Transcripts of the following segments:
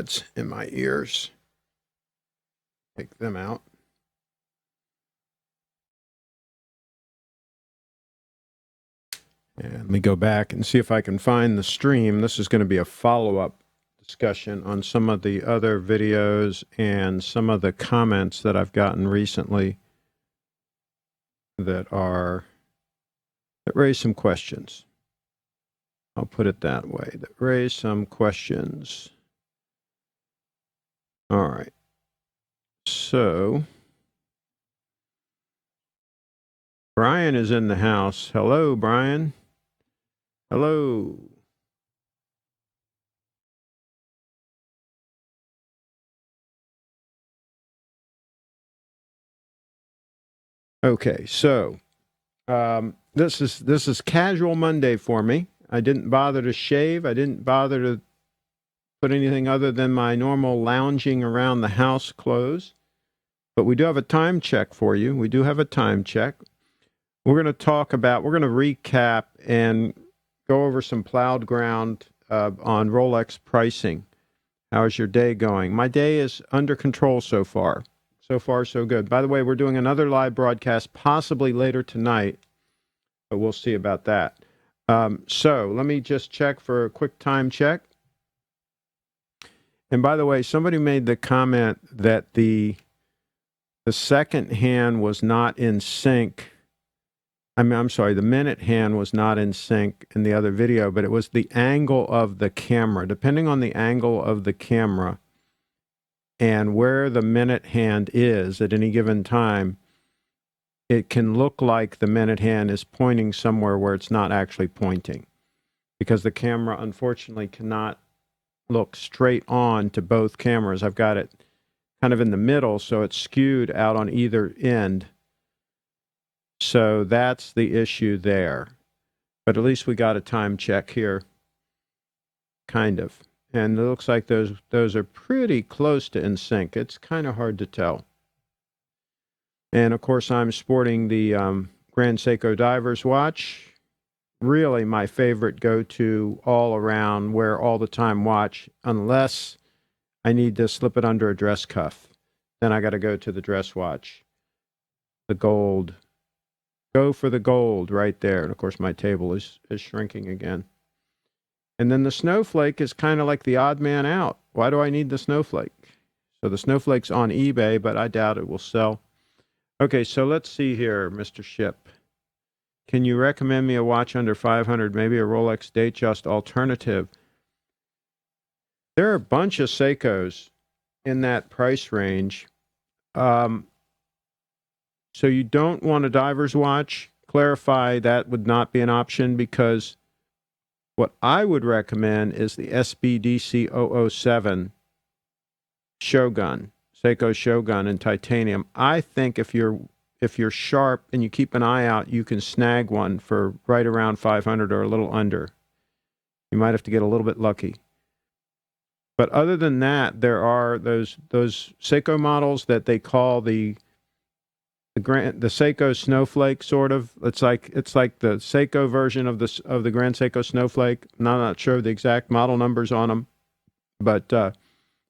earbuds in my ears. Take them out. And let me go back and see if I can find the stream. This is going to be a follow-up discussion on some of the other videos and some of the comments that I've gotten recently that raise some questions. I'll put it that way, that raise some questions. All right. So, Brian is in the house. Hello, Brian. Hello. Okay, so this is casual Monday for me. I didn't bother to shave. I didn't bother to put anything other than my normal lounging around the house clothes. But we do have a time check for you. We do have a time check. We're going to recap and go over some plowed ground on Rolex pricing. How is your day going? My day is under control so far. So far, so good. By the way, we're doing another live broadcast possibly later tonight, but we'll see about that. So let me just check for a quick time check. And by the way, somebody made the comment that the second hand was not in sync. I'm sorry, the minute hand was not in sync in the other video, but it was the angle of the camera. Depending on the angle of the camera and where the minute hand is at any given time, it can look like the minute hand is pointing somewhere where it's not actually pointing, because the camera, unfortunately, cannot look straight on to both cameras. I've got it kind of in the middle, so it's skewed out on either end. So that's the issue there. But at least we got a time check here, kind of. And it looks like those are pretty close to in sync. It's kind of hard to tell. And, of course, I'm sporting the Grand Seiko Divers watch. Really my favorite go-to all-around, wear-all-the-time watch, unless I need to slip it under a dress cuff. Then I got to go to the dress watch. The gold. Go for the gold right there. And, of course, my table is shrinking again. And then the snowflake is kind of like the odd man out. Why do I need the snowflake? So the snowflake's on eBay, but I doubt it will sell. Okay, so let's see here, Mr. Ship. Can you recommend me a watch under 500, maybe a Rolex Datejust alternative? There are a bunch of Seikos in that price range. So you don't want a diver's watch. Clarify that would not be an option, because what I would recommend is the SBDC 007 Shogun, Seiko Shogun in titanium. I think if you're sharp and you keep an eye out, you can snag one for right around 500 or a little under. You might have to get a little bit lucky. But other than that, there are those Seiko models that they call the Seiko Snowflake, sort of. It's like the Seiko version of the Grand Seiko Snowflake. I'm not sure of the exact model numbers on them, but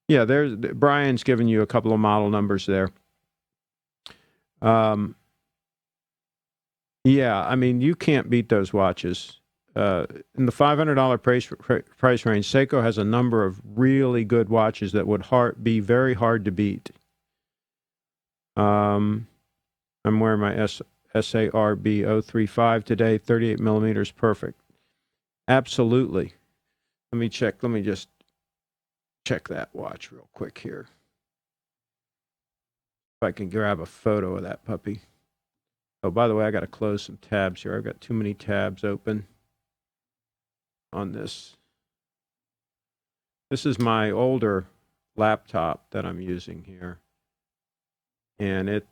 yeah, Brian's given you a couple of model numbers there. Yeah, I mean, you can't beat those watches. In the $500 price range, Seiko has a number of really good watches that would be very hard to beat. I'm wearing my SARB 035 today, 38 millimeters, perfect. Absolutely. Let me just check that watch real quick here. If I can grab a photo of that puppy. Oh, by the way, I got to close some tabs here. I've got too many tabs open on this. This is my older laptop that I'm using here. And it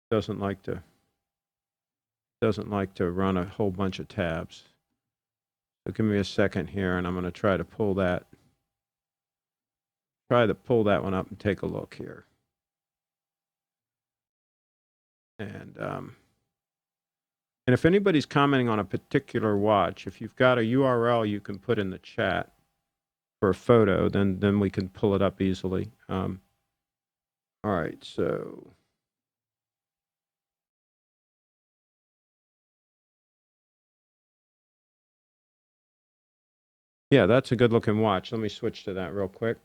doesn't like to run a whole bunch of tabs. So give me a second here, and I'm going to try to pull that one up and take a look here. And And if anybody's commenting on a particular watch, if you've got a URL you can put in the chat for a photo, then we can pull it up easily. All right, so yeah, that's a good looking watch. Let me switch to that real quick.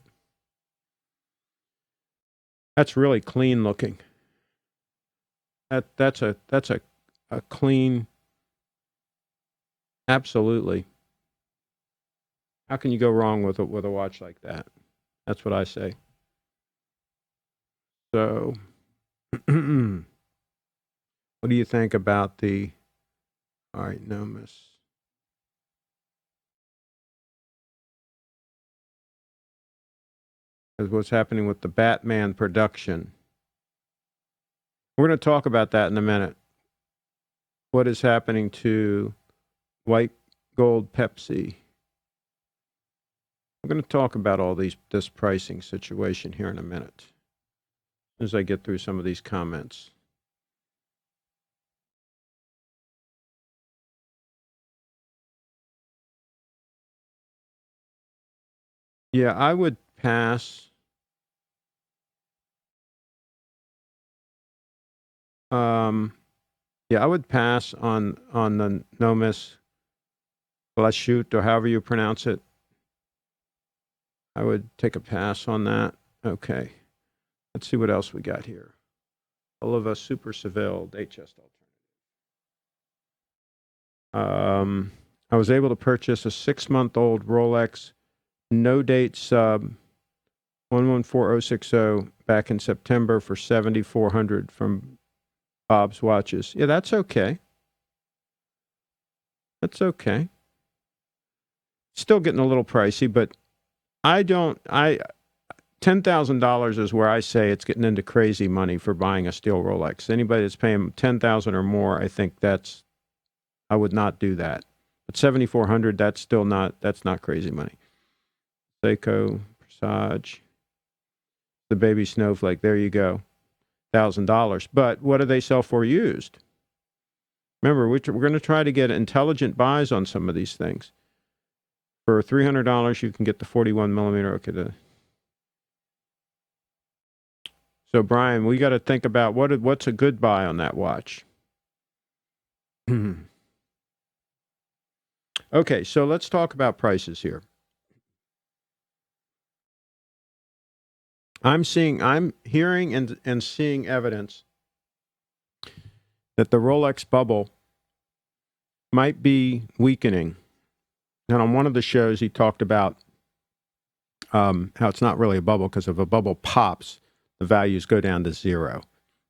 That's really clean looking. That's a clean, absolutely. How can you go wrong with a watch like that? That's what I say. So, what do you think about the? All right, Nomis. What's happening with the Batman production? We're going to talk about that in a minute. What is happening to white gold Pepsi? We're going to talk about all this pricing situation here in a minute, as I get through some of these comments. Yeah, I would pass. Yeah, I would pass on the Nomis Glashut, or however you pronounce it. I would take a pass on that. Okay. Let's see what else we got here. Oliva Super Seville, date chest alternative. I was able to purchase a 6-month-old Rolex no date sub 114060 back in September for $7,400 from Bob's Watches. Yeah, that's okay. That's okay. Still getting a little pricey, but $10,000 is where I say it's getting into crazy money for buying a steel Rolex. Anybody that's paying $10,000 or more, I think I would not do that. But $7,400, that's not crazy money. Seiko, Presage, the baby snowflake. There you go, $1,000. But what do they sell for used? Remember, we're going to try to get intelligent buys on some of these things. For $300, you can get the 41 millimeter. Okay, so Brian, we got to think about what's a good buy on that watch. Okay, so let's talk about prices here. I'm hearing and seeing evidence that the Rolex Bubble might be weakening. And on one of the shows, he talked about how it's not really a bubble, because if a bubble pops, the values go down to zero.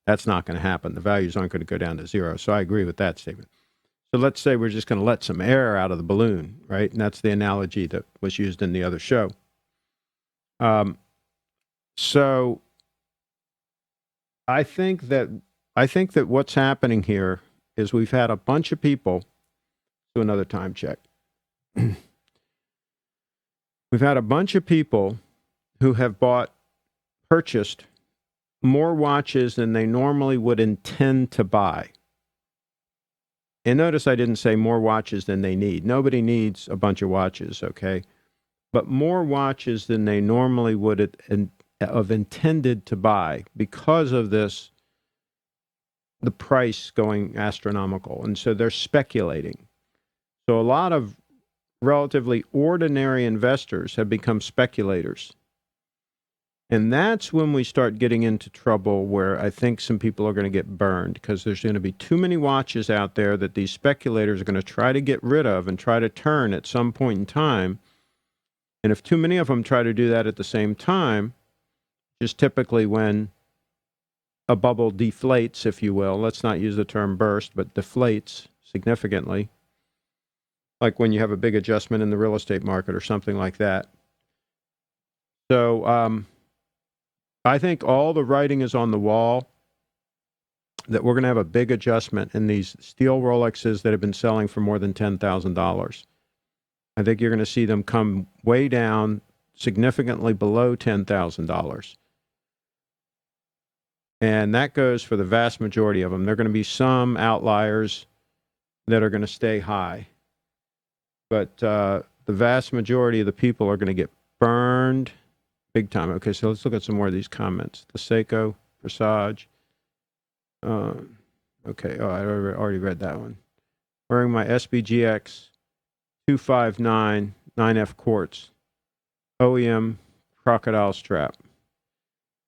That's not going to happen. The values aren't going to go down to zero. So I agree with that statement. So let's say we're just going to let some air out of the balloon, right? And that's the analogy that was used in the other show. So I think that what's happening here is we've had a bunch of people do another time check. We've had a bunch of people who have purchased more watches than they normally would intend to buy. And notice I didn't say more watches than they need. Nobody needs a bunch of watches, okay? But more watches than they normally would have intended to buy because of the price going astronomical. And so they're speculating. So a lot of relatively ordinary investors have become speculators. And that's when we start getting into trouble, where I think some people are going to get burned, because there's going to be too many watches out there that these speculators are going to try to get rid of and try to turn at some point in time. And if too many of them try to do that at the same time, just typically when a bubble deflates, if you will, let's not use the term burst, but deflates significantly, like when you have a big adjustment in the real estate market or something like that. So I think all the writing is on the wall that we're going to have a big adjustment in these steel Rolexes that have been selling for more than $10,000. I think you're going to see them come way down, significantly below $10,000. And that goes for the vast majority of them. There are going to be some outliers, that are going to stay high. But the vast majority of the people are going to get burned big time. Okay, so let's look at some more of these comments. The Seiko, Presage. Okay, I already read that one. Wearing my SBGX 259 9F quartz. OEM crocodile strap.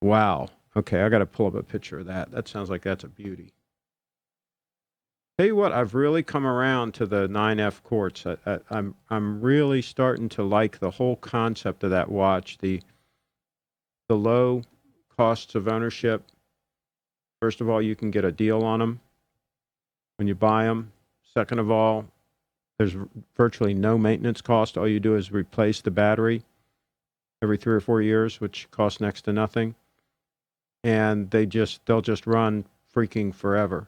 Wow. Okay, I got to pull up a picture of that. That sounds like that's a beauty. Tell you what, I've really come around to the 9F quartz. I'm really starting to like the whole concept of that watch. The low costs of ownership. First of all, you can get a deal on them when you buy them. Second of all, there's virtually no maintenance cost. All you do is replace the battery every 3 or 4 years, which costs next to nothing. And they'll just run freaking forever.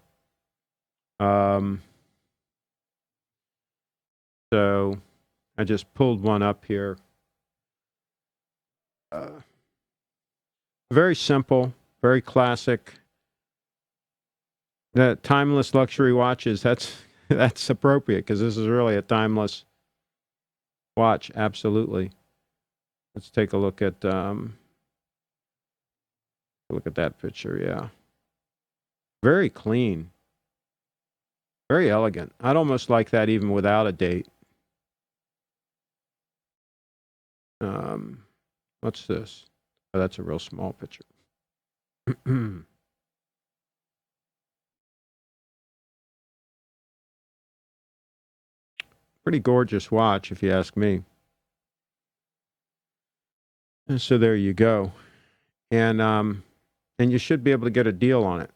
So I just pulled one up here. Very simple, very classic. The timeless luxury watches, that's appropriate because this is really a timeless watch. Absolutely. Let's take a look at that picture. Yeah. Very clean. Very elegant. I'd almost like that even without a date. What's this? Oh, that's a real small picture. Pretty gorgeous watch, if you ask me. And so there you go. And you should be able to get a deal on it.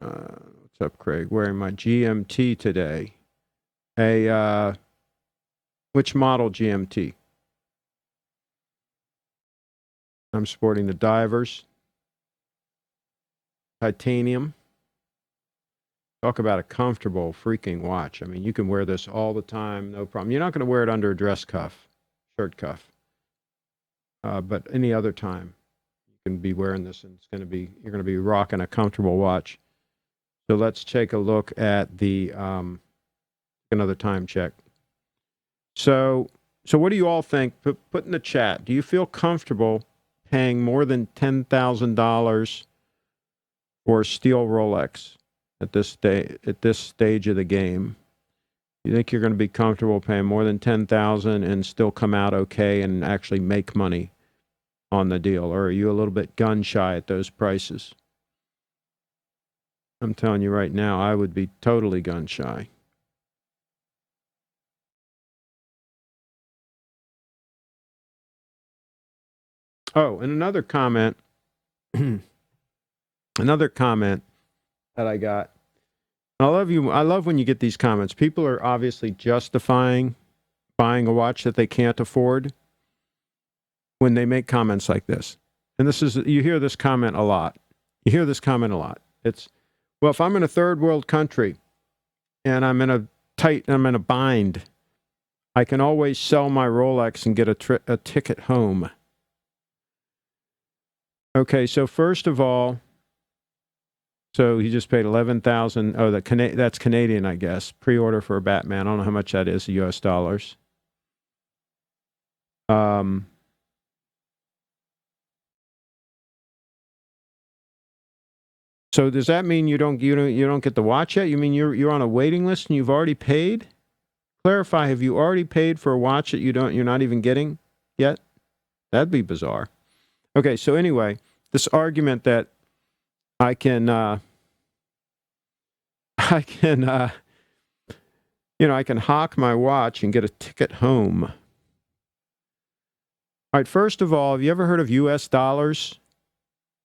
What's up, Craig? Wearing my GMT today. Which model GMT? I'm sporting the Divers. Titanium. Talk about a comfortable freaking watch. I mean, you can wear this all the time, no problem. You're not going to wear it under a dress cuff, shirt cuff. But any other time, you can be wearing this, and you're going to be rocking a comfortable watch. So let's take a look at the another time check. So what do you all think? Put in the chat. Do you feel comfortable paying more than $10,000 for a steel Rolex at this stage of the game? You think you're going to be comfortable paying more than $10,000 and still come out okay and actually make money on the deal, or are you a little bit gun shy at those prices? I'm telling you right now, I would be totally gun shy. Oh, and another comment that I got. I love when you get these comments. People are obviously justifying buying a watch that they can't afford when they make comments like this. And you hear this comment a lot. It's, well, if I'm in a third world country and I'm in a bind, I can always sell my Rolex and get a ticket home. Okay, so first of all, so he just paid $11,000. Oh, that's Canadian, I guess. Pre-order for a Batman. I don't know how much that is, US dollars. So does that mean you don't get the watch yet? You mean you're on a waiting list and you've already paid? Clarify. Have you already paid for a watch that you're not even getting yet? That'd be bizarre. Okay, so anyway, this argument that I can hawk my watch and get a ticket home. All right, first of all, have you ever heard of US dollars?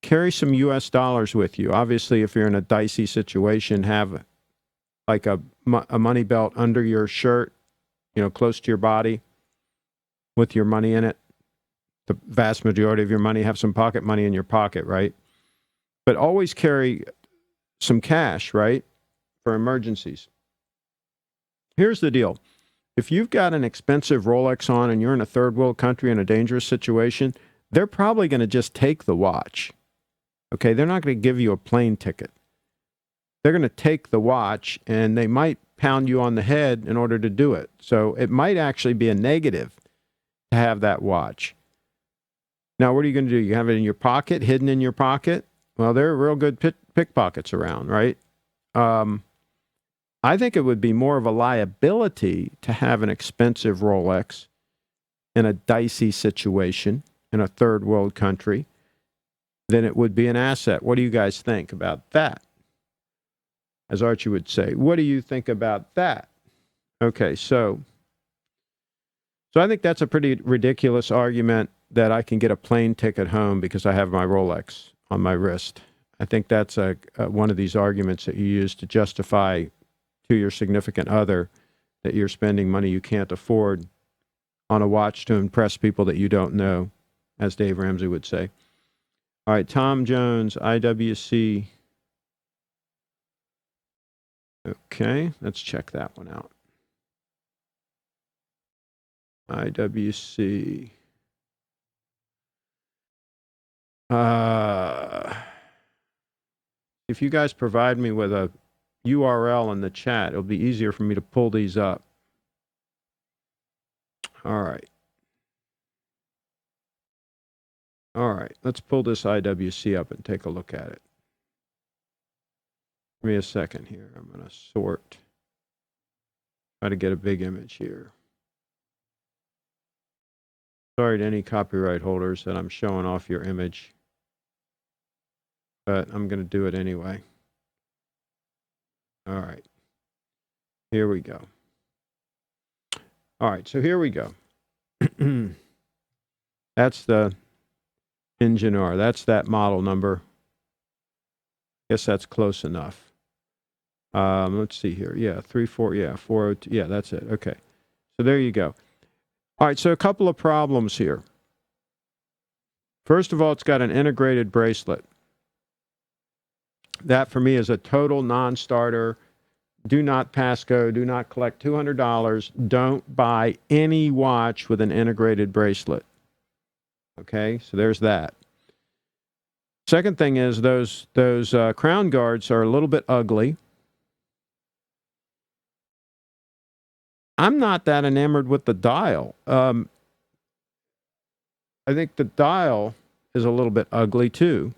Carry some US dollars with you. Obviously, if you're in a dicey situation, have like a money belt under your shirt, close to your body with your money in it. The vast majority of your money, have some pocket money in your pocket, right? But always carry some cash, right, for emergencies. Here's the deal. If you've got an expensive Rolex on and you're in a third world country in a dangerous situation, they're probably going to just take the watch. Okay, they're not going to give you a plane ticket. they're going to take the watch and they might pound you on the head in order to do it. So it might actually be a negative to have that watch. Now, what are you going to do? You have it in your pocket, hidden in your pocket? Well, there are real good pickpockets around, right? I think it would be more of a liability to have an expensive Rolex in a dicey situation in a third world country than it would be an asset. What do you guys think about that? As Archie would say, what do you think about that? Okay, so I think that's a pretty ridiculous argument that I can get a plane ticket home because I have my Rolex on my wrist. I think that's one of these arguments that you use to justify to your significant other that you're spending money you can't afford on a watch to impress people that you don't know, as Dave Ramsey would say. All right, Tom Jones, IWC. Okay, let's check that one out. IWC. If you guys provide me with a URL in the chat, it'll be easier for me to pull these up. All right. All right, let's pull this IWC up and take a look at it. Give me a second here. I'm going to sort. Try to get a big image here. Sorry to any copyright holders that I'm showing off your image, but I'm going to do it anyway. All right. Here we go. All right, so here we go. That's the Engineer. That's that model number. Guess that's close enough. Let's see here. Yeah, 402. Yeah, that's it. Okay. So there you go. All right, so a couple of problems here. First of all, it's got an integrated bracelet. That, for me, is a total non-starter. Do not passcode. Do not collect $200. Don't buy any watch with an integrated bracelet. Okay, so there's that. Second thing is those crown guards are a little bit ugly. I'm not that enamored with the dial. I think the dial is a little bit ugly too.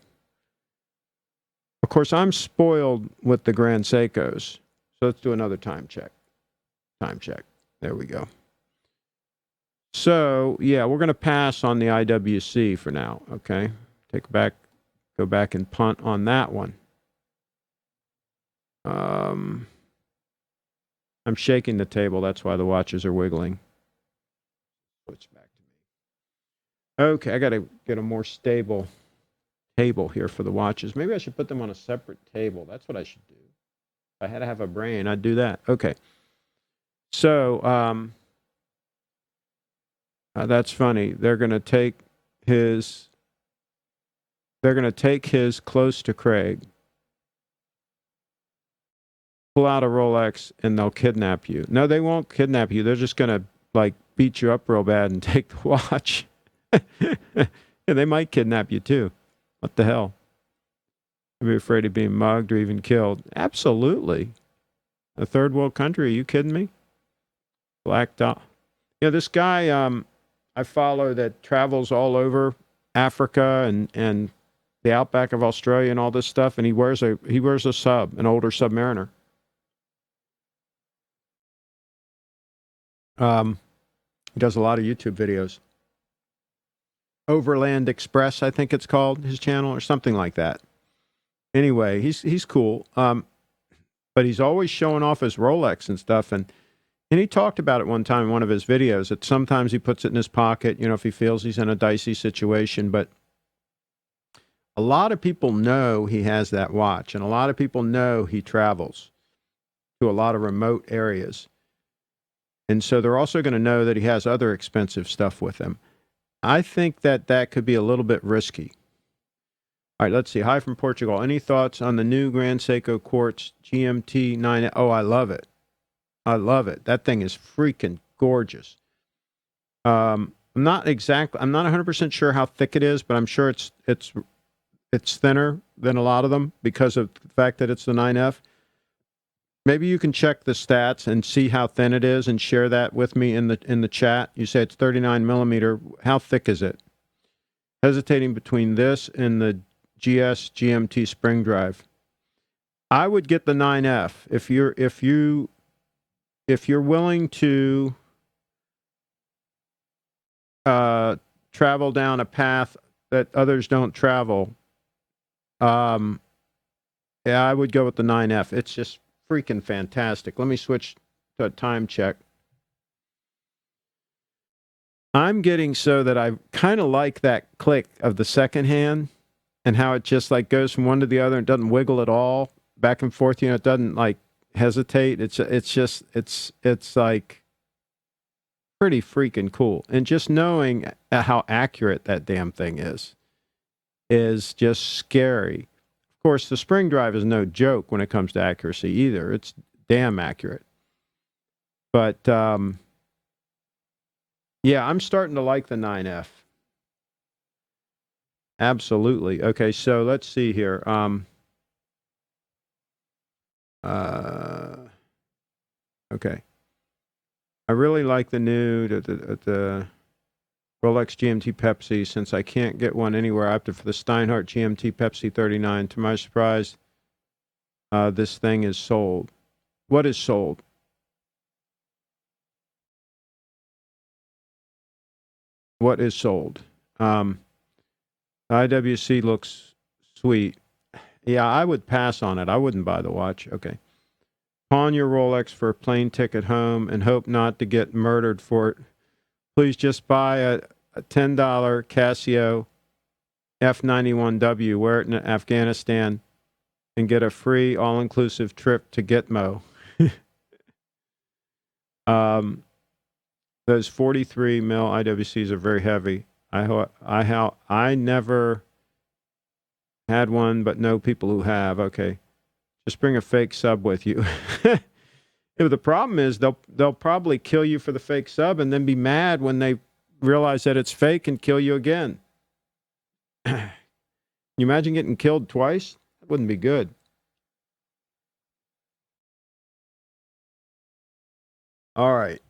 Of course, I'm spoiled with the Grand Seikos. So let's do another time check. Time check. There we go. So, yeah, we're going to pass on the IWC for now, okay? Go back and punt on that one. I'm shaking the table. That's why the watches are wiggling. Switch back to me. Okay, I got to get a more stable table here for the watches. Maybe I should put them on a separate table. That's what I should do. If I had to have a brain, I'd do that. Okay. So, that's funny. They're going to take his close to Craig, pull out a Rolex, and they'll kidnap you. No, they won't kidnap you. They're just going to, like, beat you up real bad and take the watch. Yeah, they might kidnap you, too. What the hell? I'd be afraid of being mugged or even killed. Absolutely. A third world country, are you kidding me? Black Dot. Yeah, this guy I follow that travels all over Africa and the outback of Australia and all this stuff, and he wears a sub, an older Submariner. He does a lot of YouTube videos. Overland Express, I think it's called, his channel, or something like that. Anyway, he's cool. But he's always showing off his Rolex and stuff, and he talked about it one time in one of his videos, that sometimes he puts it in his pocket, you know, if he feels he's in a dicey situation. But a lot of people know he has that watch, and a lot of people know he travels to a lot of remote areas. And so they're also going to know that he has other expensive stuff with him. I think that could be a little bit risky. All right, let's see. Hi from Portugal. Any thoughts on the new Grand Seiko Quartz GMT 9? Oh, I love it. I love it. That thing is freaking gorgeous. I'm not 100% sure how thick it is, but I'm sure it's thinner than a lot of them because of the fact that it's the 9F. Maybe you can check the stats and see how thin it is and share that with me in the chat. You say it's 39 millimeter. How thick is it? Hesitating between this and the GS GMT spring drive. I would get the 9F if you're willing to travel down a path that others don't travel. Yeah, I would go with the 9F. It's just freaking fantastic. Let me switch to a time check. I'm getting so that I kind of like that click of the second hand and how it just like goes from one to the other and doesn't wiggle at all back and forth. You know, it doesn't like hesitate. It's like pretty freaking cool. And just knowing how accurate that damn thing is just scary. Of course, the spring drive is no joke when it comes to accuracy either. It's damn accurate. But yeah, I'm starting to like the 9F. Absolutely. Okay, so let's see here. Okay. I really like the new the Rolex GMT Pepsi. Since I can't get one anywhere, I opted for the Steinhardt GMT Pepsi 39. To my surprise, this thing is sold. What is sold? What is sold? IWC looks sweet. Yeah, I would pass on it. I wouldn't buy the watch. Okay. Pawn your Rolex for a plane ticket home and hope not to get murdered for it. Please just buy a $10 Casio F91W, wear it in Afghanistan, and get a free all-inclusive trip to Gitmo. Those 43 mil IWCs are very heavy. I never had one, but know people who have. Okay. Just bring a fake sub with you. The problem is they'll probably kill you for the fake sub and then be mad when they realize that it's fake and kill you again. You imagine getting killed twice? That wouldn't be good. All right.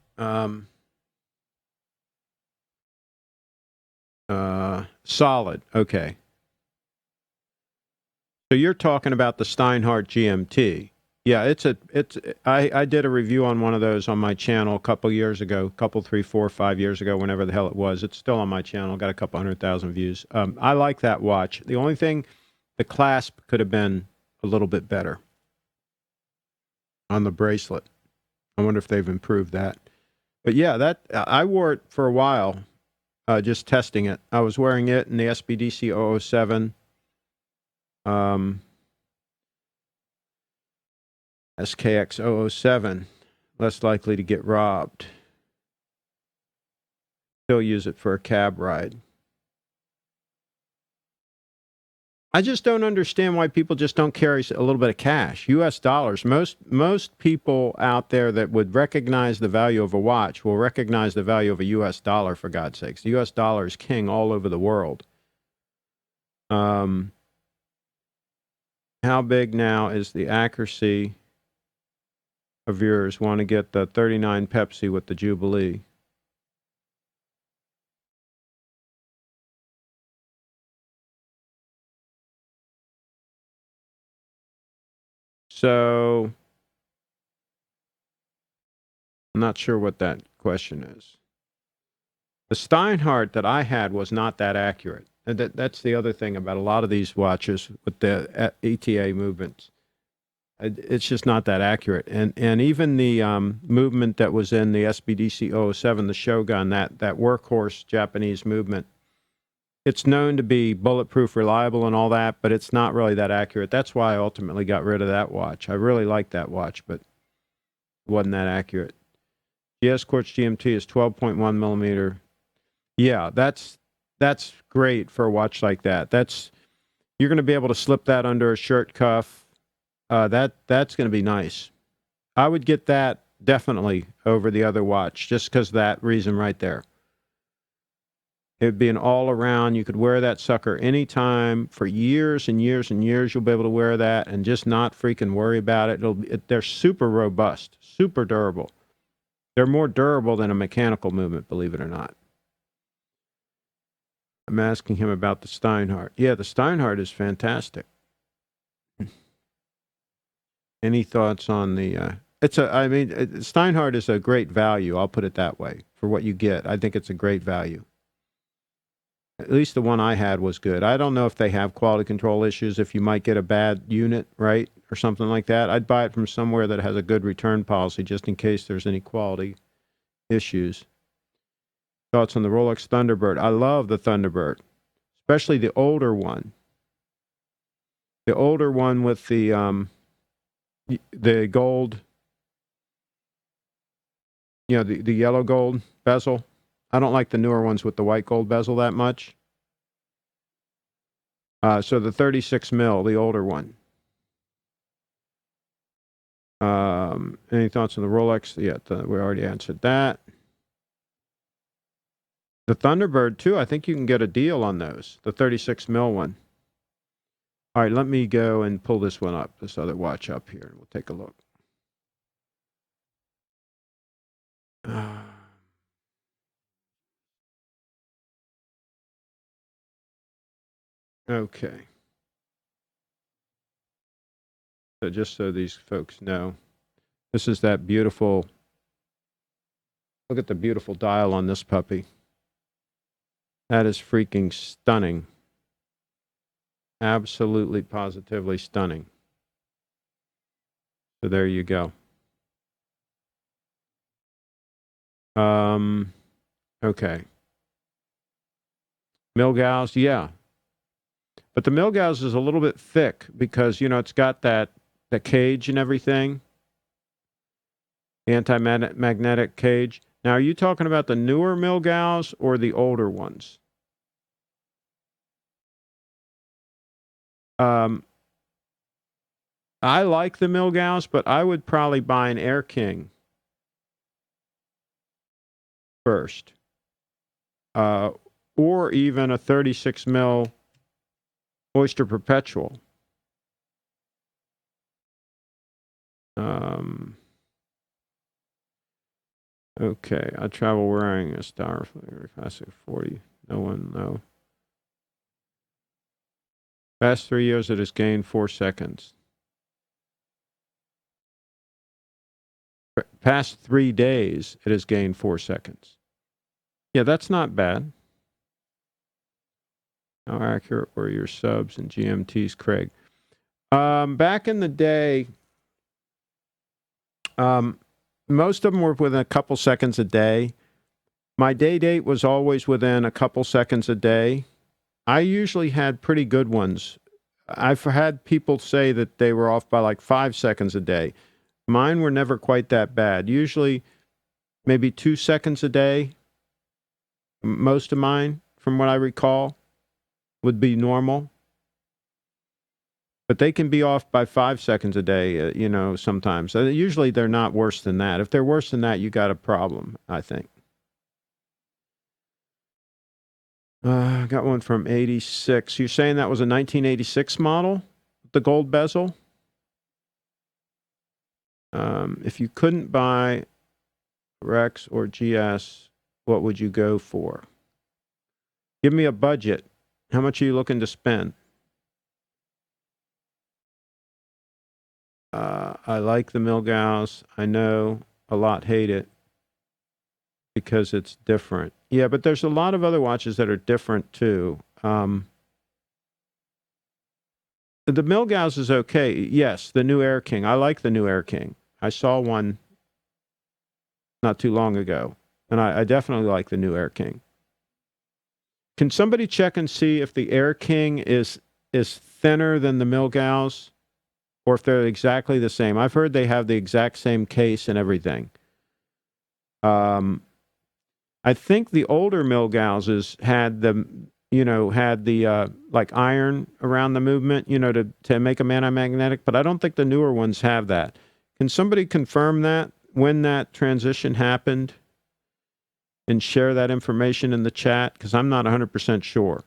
Solid. Okay. So you're talking about the Steinhardt GMT. Yeah, I did a review on one of those on my channel a couple years ago, 3, 4, 5 years ago, whenever the hell it was. It's still on my channel, got a couple 100,000 views. I like that watch. The only thing, the clasp could have been a little bit better on the bracelet. I wonder if they've improved that. But yeah, I wore it for a while, just testing it. I was wearing it in the SBDC 007. SKX 007, less likely to get robbed. Still use it for a cab ride. I just don't understand why people just don't carry a little bit of cash. U.S. dollars. Most people out there that would recognize the value of a watch will recognize the value of a U.S. dollar, for God's sakes. The U.S. dollar is king all over the world. How big now is the accuracy of yours? Want to get the 39 Pepsi with the Jubilee? So I'm not sure what that question is. The Steinhardt that I had was not that accurate. And that's the other thing about a lot of these watches with the ETA movements. It's just not that accurate. And even the movement that was in the SBDC 007, the Shogun, that workhorse Japanese movement, it's known to be bulletproof, reliable, and all that, but it's not really that accurate. That's why I ultimately got rid of that watch. I really liked that watch, but it wasn't that accurate. GS Quartz GMT is 12.1 millimeter. Yeah, that's great for a watch like that. You're going to be able to slip that under a shirt cuff. That's going to be nice. I would get that definitely over the other watch, just because of that reason right there. It'd be an all-around. You could wear that sucker anytime for years and years and years. You'll be able to wear that and just not freaking worry about it. They're super robust, super durable. They're more durable than a mechanical movement, believe it or not. I'm asking him about the Steinhardt. Yeah, the Steinhardt is fantastic. Any thoughts on the... Steinhardt is a great value. I'll put it that way. For what you get, I think it's a great value. At least the one I had was good. I don't know if they have quality control issues, if you might get a bad unit, right, or something like that. I'd buy it from somewhere that has a good return policy just in case there's any quality issues. Thoughts on the Rolex Thunderbird? I love the Thunderbird, especially the older one. The older one with the gold, the yellow gold bezel. I don't like the newer ones with the white gold bezel that much. So the 36 mil, the older one. Any thoughts on the Rolex? Yeah, we already answered that. The Thunderbird, too, I think you can get a deal on those, the 36 mil one. All right, let me go and pull this one up, this other watch up here, and we'll take a look. Okay. So just so these folks know, this is that beautiful, look at the beautiful dial on this puppy. That is freaking stunning. Absolutely, positively stunning. So there you go. Okay. Milgauss, yeah. But the Milgauss is a little bit thick because, it's got the cage and everything. Anti-magnetic cage. Now, are you talking about the newer Milgauss or the older ones? I like the Milgauss, but I would probably buy an Air King first. Or even a 36 mil Oyster Perpetual. Okay, I travel wearing a Star Classic 40. No. Past 3 years, it has gained 4 seconds. Past 3 days, it has gained 4 seconds. Yeah, that's not bad. How accurate were your subs and GMTs, Craig? Back in the day, most of them were within a couple seconds a day. My day date was always within a couple seconds a day. I usually had pretty good ones. I've had people say that they were off by like 5 seconds a day. Mine were never quite that bad. Usually maybe 2 seconds a day. Most of mine, from what I recall, would be normal. But they can be off by 5 seconds a day, sometimes. Usually they're not worse than that. If they're worse than that, you got a problem, I think. I got one from 86. You're saying that was a 1986 model, the gold bezel? If you couldn't buy Rex or GS, what would you go for? Give me a budget. How much are you looking to spend? I like the Milgauss. I know a lot hate it because it's different. Yeah, but there's a lot of other watches that are different too. The Milgauss is okay. Yes, the new Air King. I like the new Air King. I saw one not too long ago, and I definitely like the new Air King. Can somebody check and see if the Air King is thinner than the Milgauss, or if they're exactly the same? I've heard they have the exact same case and everything. I think the older Milgausses had the like iron around the movement, to make them anti-magnetic, but I don't think the newer ones have that. Can somebody confirm that, when that transition happened? and share that information in the chat? Because I'm not 100% sure.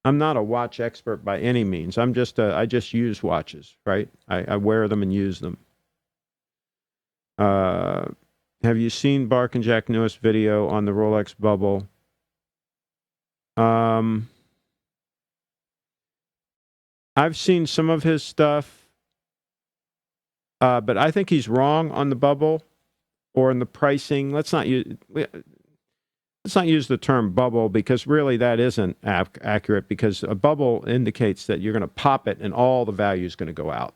I'm not a watch expert by any means. I just use watches, right? I wear them and use them. Have you seen Bark and Jack's newest video on the Rolex Bubble? I've seen some of his stuff, but I think he's wrong on the Bubble or in the pricing. Let's not use the term bubble, because really that isn't accurate, because a bubble indicates that you're going to pop it and all the value is going to go out.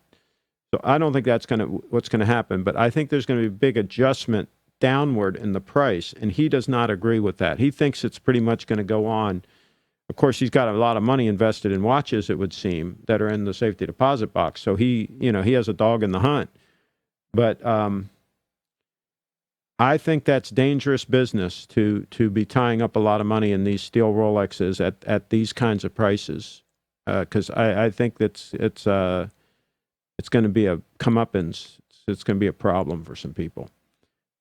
So I don't think that's what's going to happen, but I think there's going to be a big adjustment downward in the price, and he does not agree with that. He thinks it's pretty much going to go on. Of course, he's got a lot of money invested in watches, it would seem, that are in the safety deposit box. So he has a dog in the hunt. But I think that's dangerous business to be tying up a lot of money in these steel Rolexes at these kinds of prices, because I think it's going to be a comeuppance. It's going to be a problem for some people.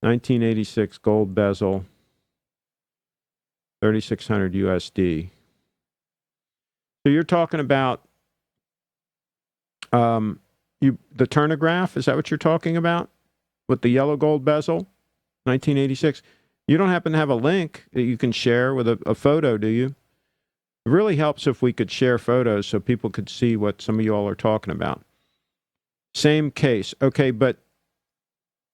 1986 gold bezel, 3,600 USD. So you're talking about the turnograph? Is that what you're talking about with the yellow gold bezel? 1986. You don't happen to have a link that you can share with a photo, do you? It really helps if we could share photos so people could see what some of you all are talking about. Same case. Okay, but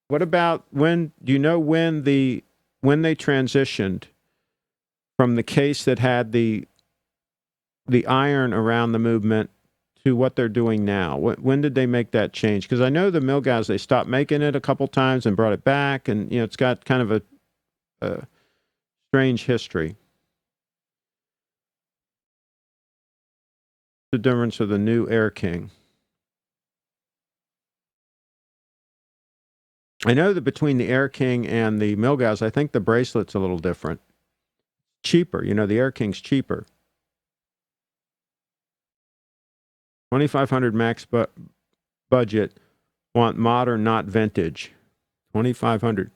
what about do you know when they transitioned from the case that had the iron around the movement to what they're doing now? When did they make that change? Because I know the Milgauss, they stopped making it a couple times and brought it back, and it's got kind of a strange history. The difference of the new Air King. I know that between the Air King and the Milgauss, I think the bracelet's a little different. Cheaper, the Air King's cheaper. 2,500 max budget, want modern, not vintage. 2,500.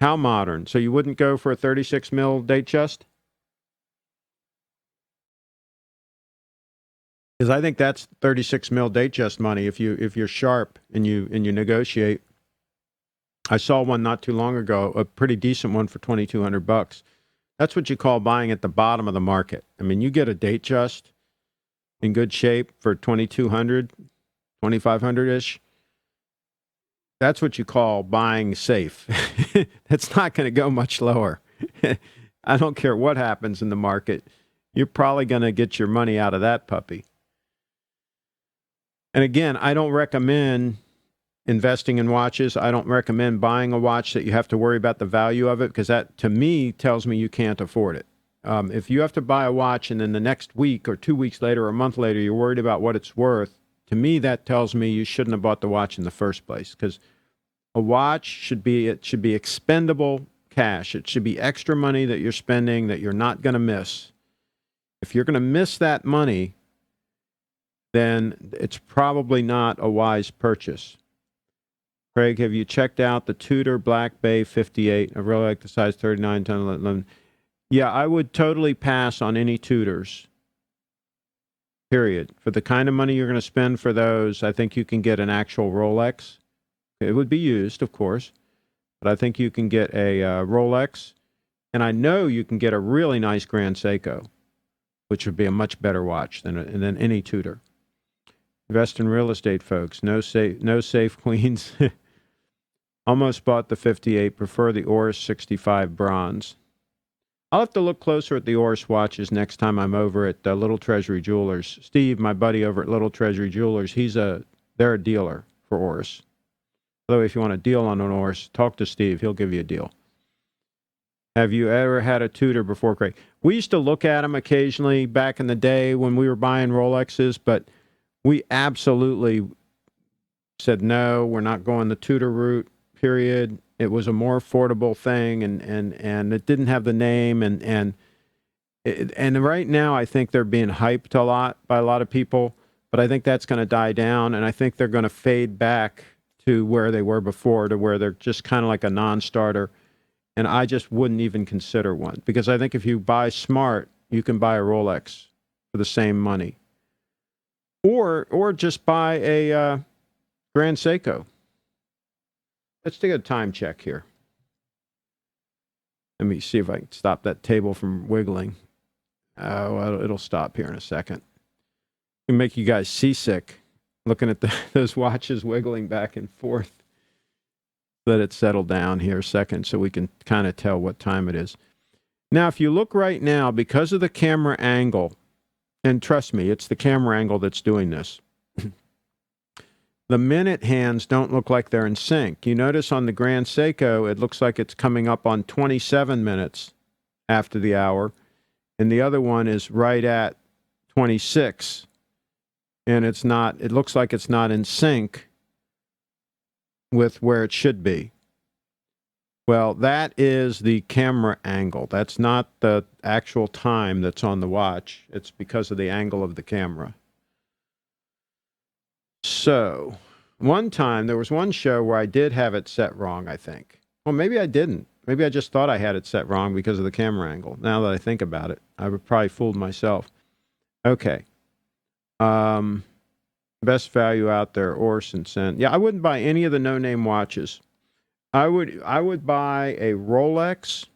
How modern? So you wouldn't go for a 36 mil date just? Because I think that's 36 mil date just money if you're sharp and you negotiate. I saw one not too long ago, a pretty decent one for $2,200. That's what you call buying at the bottom of the market. I mean, you get a date just in good shape for $2,200, $2,500-ish. That's what you call buying safe. That's not going to go much lower. I don't care what happens in the market. You're probably going to get your money out of that puppy. And again, I don't recommend investing in watches. I don't recommend buying a watch that you have to worry about the value of it, because that, to me, tells me you can't afford it. If you have to buy a watch and then the next week or 2 weeks later or a month later you're worried about what it's worth, to me that tells me you shouldn't have bought the watch in the first place, because a watch should be expendable cash. It should be extra money that you're spending that you're not going to miss. If you're going to miss that money, then it's probably not a wise purchase. Craig, have you checked out the Tudor Black Bay 58? I really like the size 39, 10, 11. Yeah, I would totally pass on any Tudors, period. For the kind of money you're going to spend for those, I think you can get an actual Rolex. It would be used, of course, but I think you can get a Rolex, and I know you can get a really nice Grand Seiko, which would be a much better watch than any Tudor. Invest in real estate, folks. No safe queens. Almost bought the 58. Prefer the Oris 65 bronze. I'll have to look closer at the Oris watches next time I'm over at Little Treasury Jewelers. Steve, my buddy over at Little Treasury Jewelers, they're a dealer for Oris. Although if you want a deal on an Oris, talk to Steve. He'll give you a deal. Have you ever had a Tudor before, Craig? We used to look at them occasionally back in the day when we were buying Rolexes, but we absolutely said, no, we're not going the Tudor route, period. It was a more affordable thing, and it didn't have the name. And right now, I think they're being hyped a lot by a lot of people, but I think that's going to die down, and I think they're going to fade back to where they were before, to where they're just kind of like a non-starter. And I just wouldn't even consider one, because I think if you buy smart, you can buy a Rolex for the same money. Or just buy a Grand Seiko. Let's take a time check here. Let me see if I can stop that table from wiggling. Oh, well, it'll stop here in a second. It'll make you guys seasick looking at those watches wiggling back and forth. Let it settle down here a second so we can kind of tell what time it is. Now, if you look right now, because of the camera angle, and trust me, it's the camera angle that's doing this, the minute hands don't look like they're in sync. You notice on the Grand Seiko, it looks like it's coming up on 27 minutes after the hour, and the other one is right at 26, and it's not. It looks like it's not in sync with where it should be. Well, that is the camera angle. That's not the actual time that's on the watch. It's because of the angle of the camera. So, one time, there was one show where I did have it set wrong, I think. Well, maybe I didn't. Maybe I just thought I had it set wrong because of the camera angle. Now that I think about it, I would probably fooled myself. Okay. Best value out there, Orson sent. Yeah, I wouldn't buy any of the no-name watches. I would buy a Rolex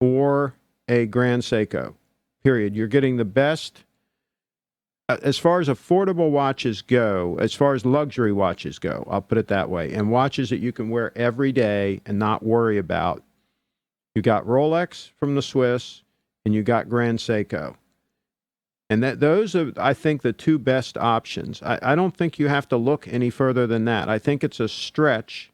or a Grand Seiko, period. You're getting the best. As far as affordable watches go, as far as luxury watches go, I'll put it that way, and watches that you can wear every day and not worry about, you got Rolex from the Swiss, and you got Grand Seiko. And those are, I think, the two best options. I don't think you have to look any further than that. I think it's a stretch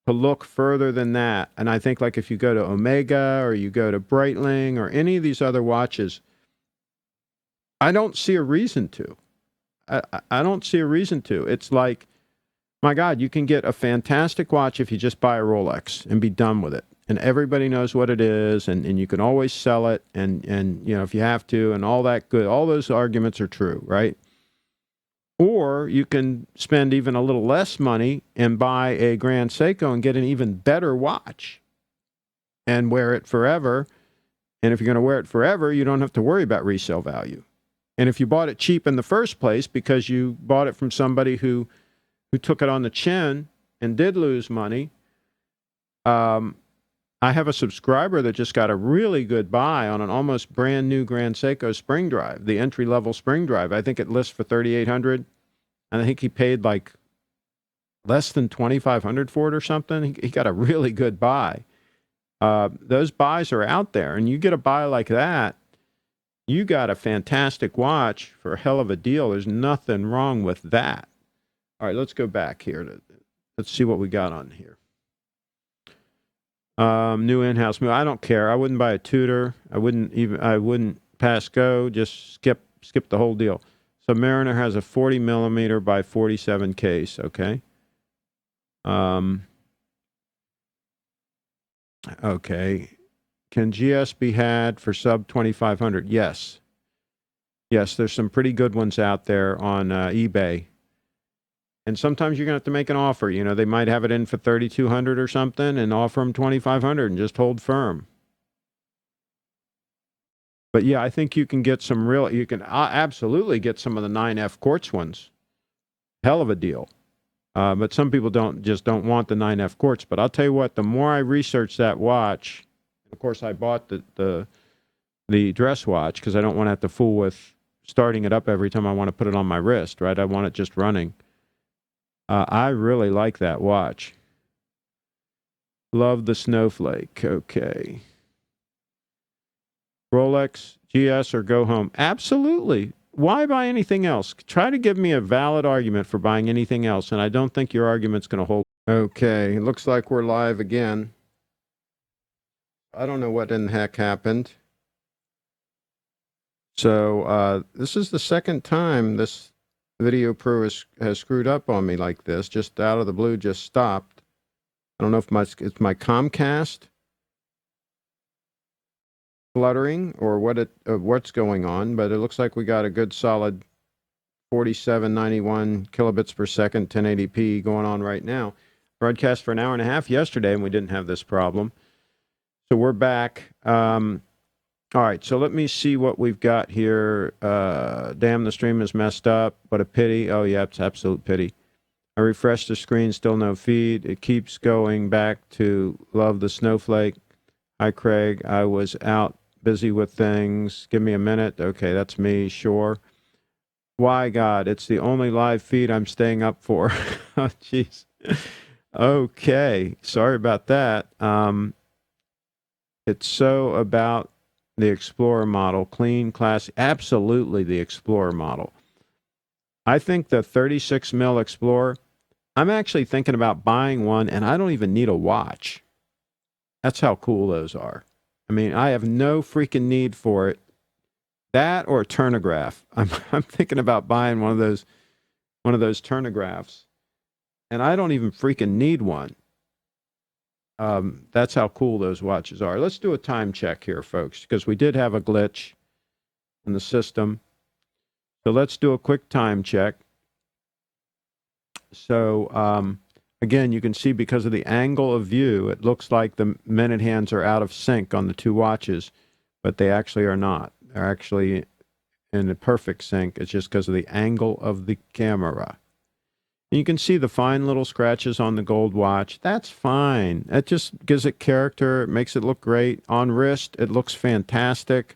to look further than that. And I think, like, if you go to Omega or you go to Breitling or any of these other watches, I don't see a reason to. I don't see a reason to. It's like, my God, you can get a fantastic watch if you just buy a Rolex and be done with it. And everybody knows what it is, and you can always sell it, and you know, if you have to, and all that good. All those arguments are true, right? Or you can spend even a little less money and buy a Grand Seiko and get an even better watch and wear it forever. And if you're going to wear it forever, you don't have to worry about resale value. And if you bought it cheap in the first place because you bought it from somebody who took it on the chin and did lose money, I have a subscriber that just got a really good buy on an almost brand new Grand Seiko spring drive, the entry-level spring drive. I think it lists for $3,800, and I think he paid like less than $2,500 for it or something. He got a really good buy. Those buys are out there, and you get a buy like that, you got a fantastic watch for a hell of a deal. There's nothing wrong with that. All right, let's go back here. Let's see what we got on here. New in-house move. I don't care. I wouldn't buy a Tudor. I wouldn't pass go. Just skip the whole deal. So Mariner has a 40 millimeter by 47 case. Okay. Okay. Can GS be had for sub 2,500? Yes. Yes, there's some pretty good ones out there on eBay. And sometimes you're going to have to make an offer. You know, they might have it in for 3,200 or something and offer them 2,500 and just hold firm. But yeah, I think you can get some you can absolutely get some of the 9F quartz ones. Hell of a deal. But some people don't want the 9F quartz. But I'll tell you what, the more I research that watch, of course I bought the dress watch because I don't want to have to fool with starting it up every time I want to put it on my wrist, right? I want it just running. I really like that watch. Love the snowflake. Okay. Rolex, GS, or go home? Absolutely. Why buy anything else? Try to give me a valid argument for buying anything else, and I don't think your argument's going to hold. Okay, looks like we're live again. I don't know what in the heck happened. So this is the second time this Video Pro has screwed up on me like this, just out of the blue, just stopped. I don't know if it's my Comcast fluttering or what's going on, but it looks like we got a good solid 4791 kilobits per second, 1080p going on right now. Broadcast for an hour and a half yesterday, and we didn't have this problem. So we're back. All right, so let me see what we've got here. Damn, the stream is messed up. What a pity. Oh, yeah, it's absolute pity. I refreshed the screen, still no feed. It keeps going back to love the snowflake. Hi, Craig. I was out busy with things. Give me a minute. Okay, that's me, sure. Why, God? It's the only live feed I'm staying up for. Oh, jeez. Okay, sorry about that. It's so about the Explorer model, clean, classy. Absolutely the Explorer model. I think the 36 mil Explorer, I'm actually thinking about buying one, and I don't even need a watch. That's how cool those are. I mean, I have no freaking need for it. That or a turnograph. I'm thinking about buying one of those turnographs, and I don't even freaking need one. That's how cool those watches are. Let's do a time check here, folks, because we did have a glitch in the system. So let's do a quick time check. So again, you can see because of the angle of view, it looks like the minute hands are out of sync on the two watches, but they actually are not. They're actually in a perfect sync. It's just because of the angle of the camera. And you can see the fine little scratches on the gold watch. That's fine. It just gives it character. It makes it look great. On wrist, it looks fantastic.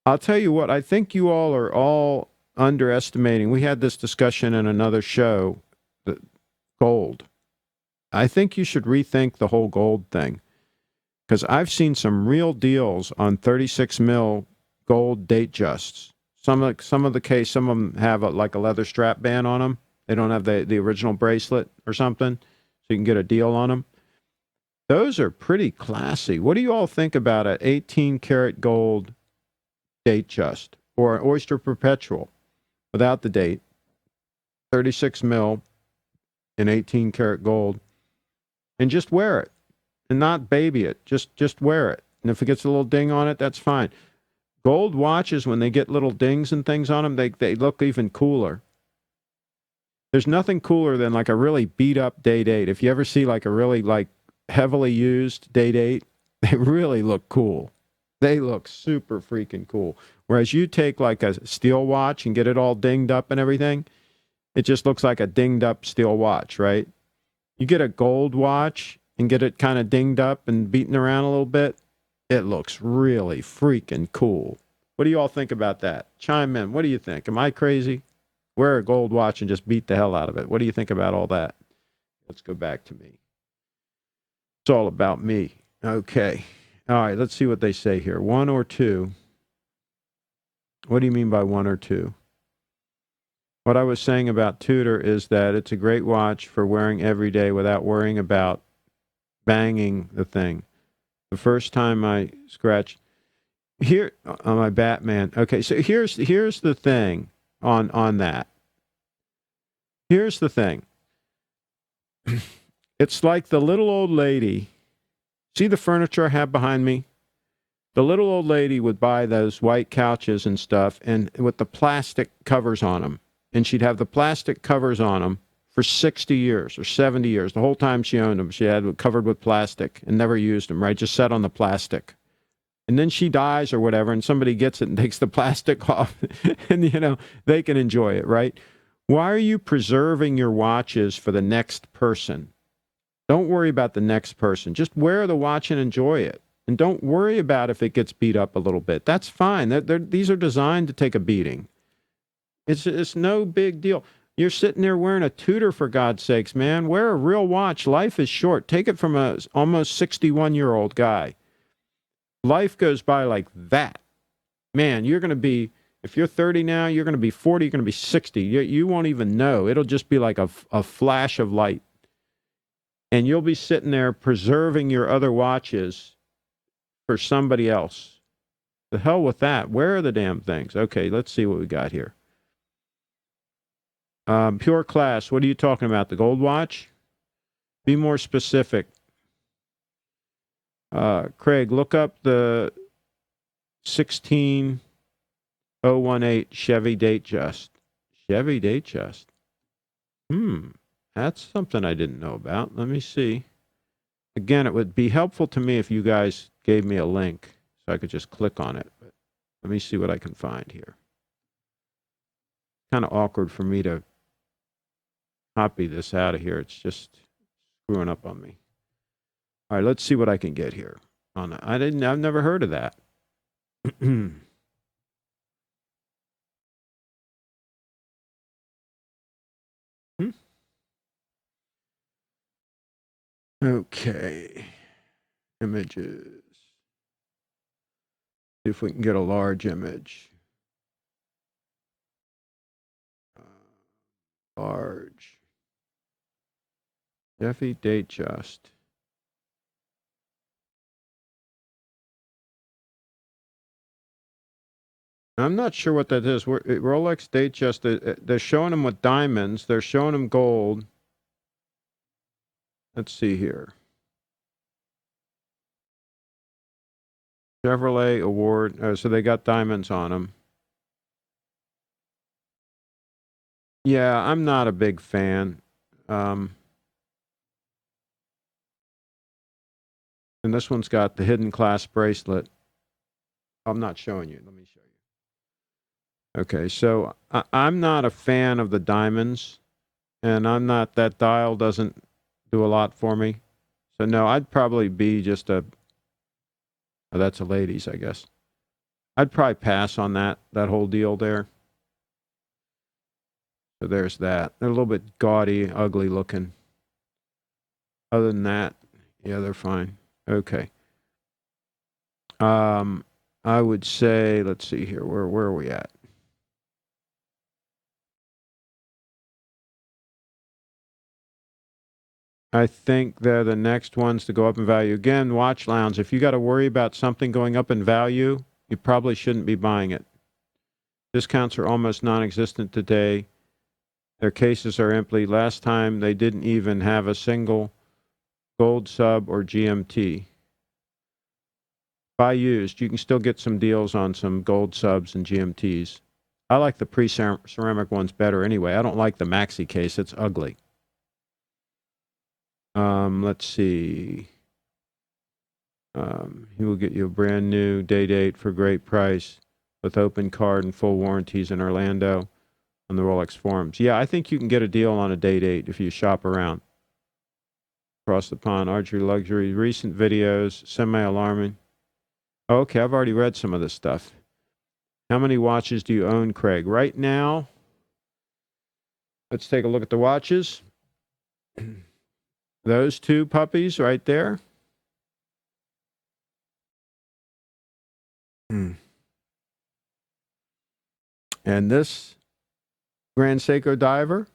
I'll tell you what, I think you all are all underestimating. We had this discussion in another show, the gold. I think you should rethink the whole gold thing, because I've seen some real deals on 36 mil gold date justs. Some of them have like a leather strap band on them. They don't have the original bracelet or something, so you can get a deal on them. Those are pretty classy. What do you all think about an 18 karat gold date just, or an Oyster Perpetual without the date, 36 mil in 18 karat gold, and just wear it and not baby it. Just wear it. And if it gets a little ding on it, that's fine. Gold watches, when they get little dings and things on them, they look even cooler. There's nothing cooler than like a really beat up day date. If you ever see like a really like heavily used day date, they really look cool. They look super freaking cool. Whereas you take like a steel watch and get it all dinged up and everything, it just looks like a dinged up steel watch, right? You get a gold watch and get it kind of dinged up and beaten around a little bit, it looks really freaking cool. What do you all think about that? Chime in. What do you think? Am I crazy? Wear a gold watch and just beat the hell out of it. What do you think about all that? Let's go back to me. It's all about me. Okay. All right, let's see what they say here. 1 or 2. What do you mean by 1 or 2? What I was saying about Tudor is that it's a great watch for wearing every day without worrying about banging the thing. The first time I scratched here on my Batman. Okay, so here's the thing on that. Here's the thing. It's like the little old lady. See the furniture I have behind me? The little old lady would buy those white couches and stuff, and with the plastic covers on them. And she'd have the plastic covers on them for 60 years or 70 years. The whole time she owned them, she had them covered with plastic and never used them, right? Just sat on the plastic. And then she dies or whatever, and somebody gets it and takes the plastic off, and, they can enjoy it, right? Why are you preserving your watches for the next person? Don't worry about the next person. Just wear the watch and enjoy it. And don't worry about if it gets beat up a little bit. That's fine. These are designed to take a beating. It's no big deal. You're sitting there wearing a Tudor, for God's sakes, man. Wear a real watch. Life is short. Take it from a almost 61-year-old guy. Life goes by like that. Man, you're going to be, if you're 30 now, you're going to be 40, you're going to be 60. You won't even know. It'll just be like a flash of light. And you'll be sitting there preserving your other watches for somebody else. The hell with that. Where are the damn things? Okay, let's see what we got here. Pure Class, what are you talking about? The gold watch? Be more specific. Craig, look up the 16018 Chevy Datejust. Chevy Datejust. That's something I didn't know about. Let me see. Again, it would be helpful to me if you guys gave me a link so I could just click on it. But let me see what I can find here. Kind of awkward for me to copy this out of here. It's just screwing up on me. All right, let's see what I can get here. I've never heard of that. Okay. Images. See if we can get a large image. Large. Jeffy Datejust. I'm not sure what that is. Rolex Datejust, they're showing them with diamonds. They're showing them gold. Let's see here. Chevrolet Award. So they got diamonds on them. Yeah, I'm not a big fan. And this one's got the hidden clasp bracelet. I'm not showing you. Let me show you. Okay, so I'm not a fan of the diamonds, and that dial doesn't do a lot for me. So no, I'd probably be just oh, that's a ladies, I guess. I'd probably pass on that whole deal there. So there's that. They're a little bit gaudy, ugly looking. Other than that, yeah, they're fine. Okay. I would say, let's see here. Where are we at? I think they're the next ones to go up in value. Again, watch lounge. If you got to worry about something going up in value, you probably shouldn't be buying it. Discounts are almost non-existent today. Their cases are empty. Last time, they didn't even have a single gold sub or GMT. Buy used. You can still get some deals on some gold subs and GMTs. I like the pre-ceramic ones better anyway. I don't like the maxi case. It's ugly. Let's see. He will get you a brand new day date for great price with open card and full warranties in Orlando on the Rolex forums. Yeah, I think you can get a deal on a day date if you shop around. Across the pond, archery luxury, recent videos, semi-alarming. Okay, I've already read some of this stuff. How many watches do you own, Craig? Right now, let's take a look at the watches. Those two puppies right there. And this Grand Seiko diver.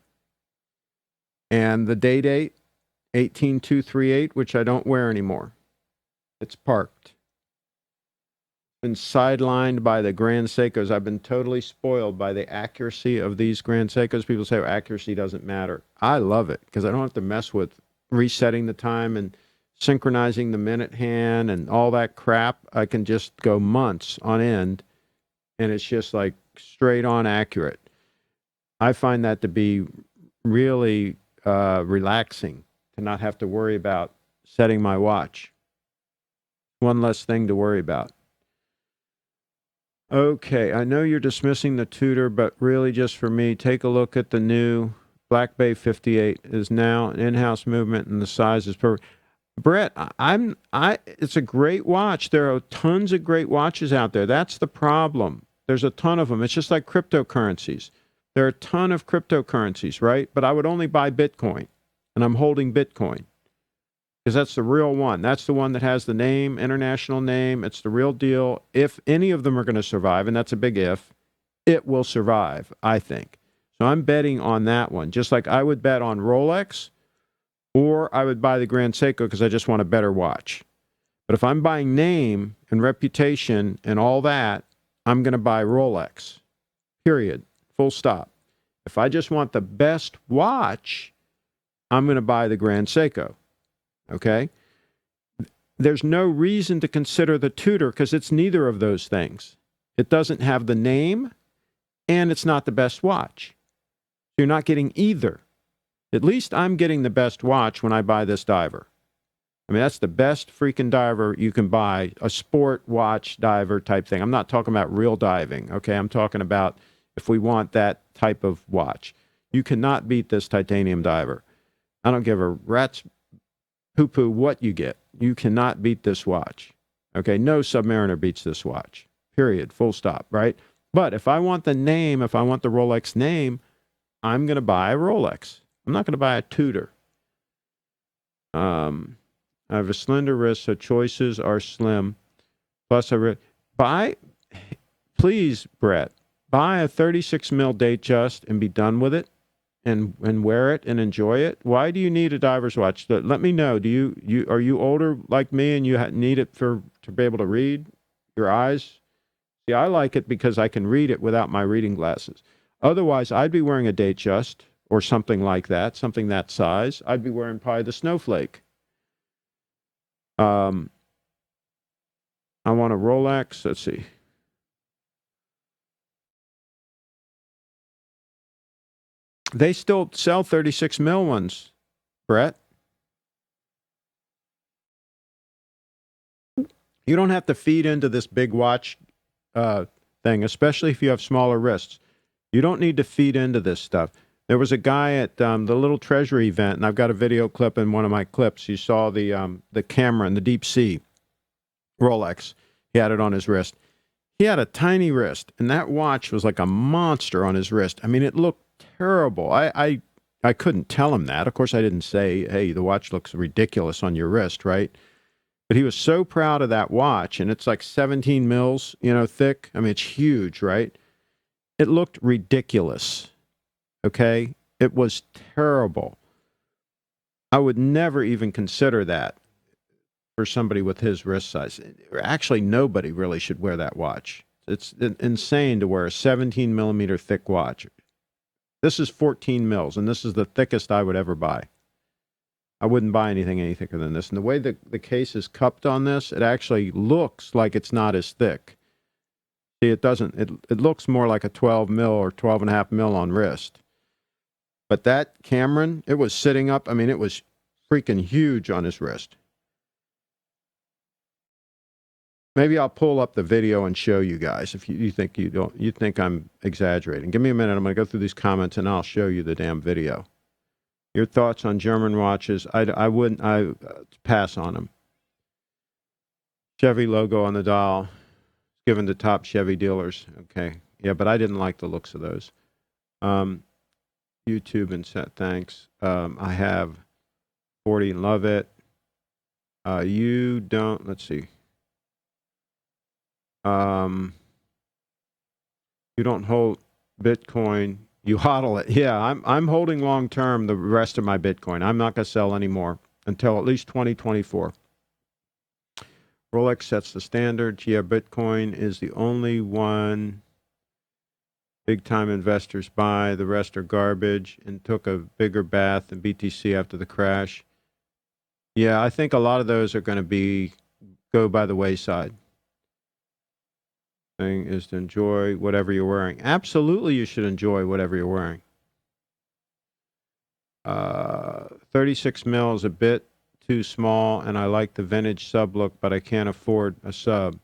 And the day date, 18238, which I don't wear anymore. It's parked. Been sidelined by the Grand Seikos. I've been totally spoiled by the accuracy of these Grand Seikos. People say, accuracy doesn't matter. I love it because I don't have to mess with resetting the time and synchronizing the minute hand and all that crap. I can just go months on end, and it's just like straight on accurate. I find that to be really relaxing to not have to worry about setting my watch. One less thing to worry about. Okay, I know you're dismissing the Tudor, but really just for me, take a look at the new Black Bay 58. It is now an in-house movement and the size is perfect. Brett, it's a great watch. There are tons of great watches out there. That's the problem. There's a ton of them. It's just like cryptocurrencies. There are a ton of cryptocurrencies, right? But I would only buy Bitcoin, and I'm holding Bitcoin because that's the real one. That's the one that has the name, international name. It's the real deal. If any of them are going to survive, and that's a big if, it will survive, I think. So I'm betting on that one, just like I would bet on Rolex, or I would buy the Grand Seiko because I just want a better watch. But if I'm buying name and reputation and all that, I'm going to buy Rolex, period, full stop. If I just want the best watch, I'm going to buy the Grand Seiko. Okay? There's no reason to consider the Tudor because it's neither of those things. It doesn't have the name, and it's not the best watch. You're not getting either. At least I'm getting the best watch when I buy this diver. I mean, that's the best freaking diver you can buy, a sport watch diver type thing. I'm not talking about real diving, okay? I'm talking about if we want that type of watch. You cannot beat this titanium diver. I don't give a rat's poo-poo what you get. You cannot beat this watch, okay? No Submariner beats this watch, period, full stop, right? But if I want the name, if I want the Rolex name, I'm going to buy a Rolex. I'm not going to buy a Tudor. I have a slender wrist, so choices are slim. Plus, please, Brett, buy a 36 mil Datejust and be done with it, and wear it and enjoy it. Why do you need a diver's watch? Let me know. Are you older like me and you need it to be able to read your eyes? See, I like it because I can read it without my reading glasses. Otherwise, I'd be wearing a Datejust or something like that, something that size. I'd be wearing probably the Snowflake. I want a Rolex. Let's see. They still sell 36 mil ones, Brett. You don't have to feed into this big watch thing, especially if you have smaller wrists. You don't need to feed into this stuff. There was a guy at the Little Treasure event, and I've got a video clip in one of my clips. You saw the camera in the deep sea Rolex. He had it on his wrist. He had a tiny wrist, and that watch was like a monster on his wrist. I mean, it looked terrible. I couldn't tell him that. Of course, I didn't say, hey, the watch looks ridiculous on your wrist, right? But he was so proud of that watch, and it's like 17 mils, thick. I mean, it's huge, right? It looked ridiculous, okay? It was terrible. I would never even consider that for somebody with his wrist size. Actually, nobody really should wear that watch. It's insane to wear a 17 millimeter thick watch. This is 14 mils, and this is the thickest I would ever buy. I wouldn't buy anything any thicker than this. And the way the case is cupped on this, it actually looks like it's not as thick. See, it doesn't. It looks more like a 12 mil or 12 and a half mil on wrist. But that Cameron, it was sitting up. I mean, it was freaking huge on his wrist. Maybe I'll pull up the video and show you guys if you think you think I'm exaggerating. Give me a minute. I'm going to go through these comments and I'll show you the damn video. Your thoughts on German watches? I wouldn't. I pass on them. Chevy logo on the dial, given to top Chevy dealers. Okay, yeah, but I didn't like the looks of those. YouTube and set. Thanks. I have 40 and love it. You don't. Let's see. You don't hold Bitcoin. You hodl it. Yeah, I'm holding long term the rest of my Bitcoin. I'm not going to sell anymore until at least 2024. Rolex sets the standards. Yeah, Bitcoin is the only one big time investors buy. The rest are garbage, and took a bigger bath than BTC after the crash. Yeah, I think a lot of those are going to go by the wayside. Thing is to enjoy whatever you're wearing. Absolutely, you should enjoy whatever you're wearing. 36 mil is a bit too small, and I like the vintage sub look, but I can't afford a sub.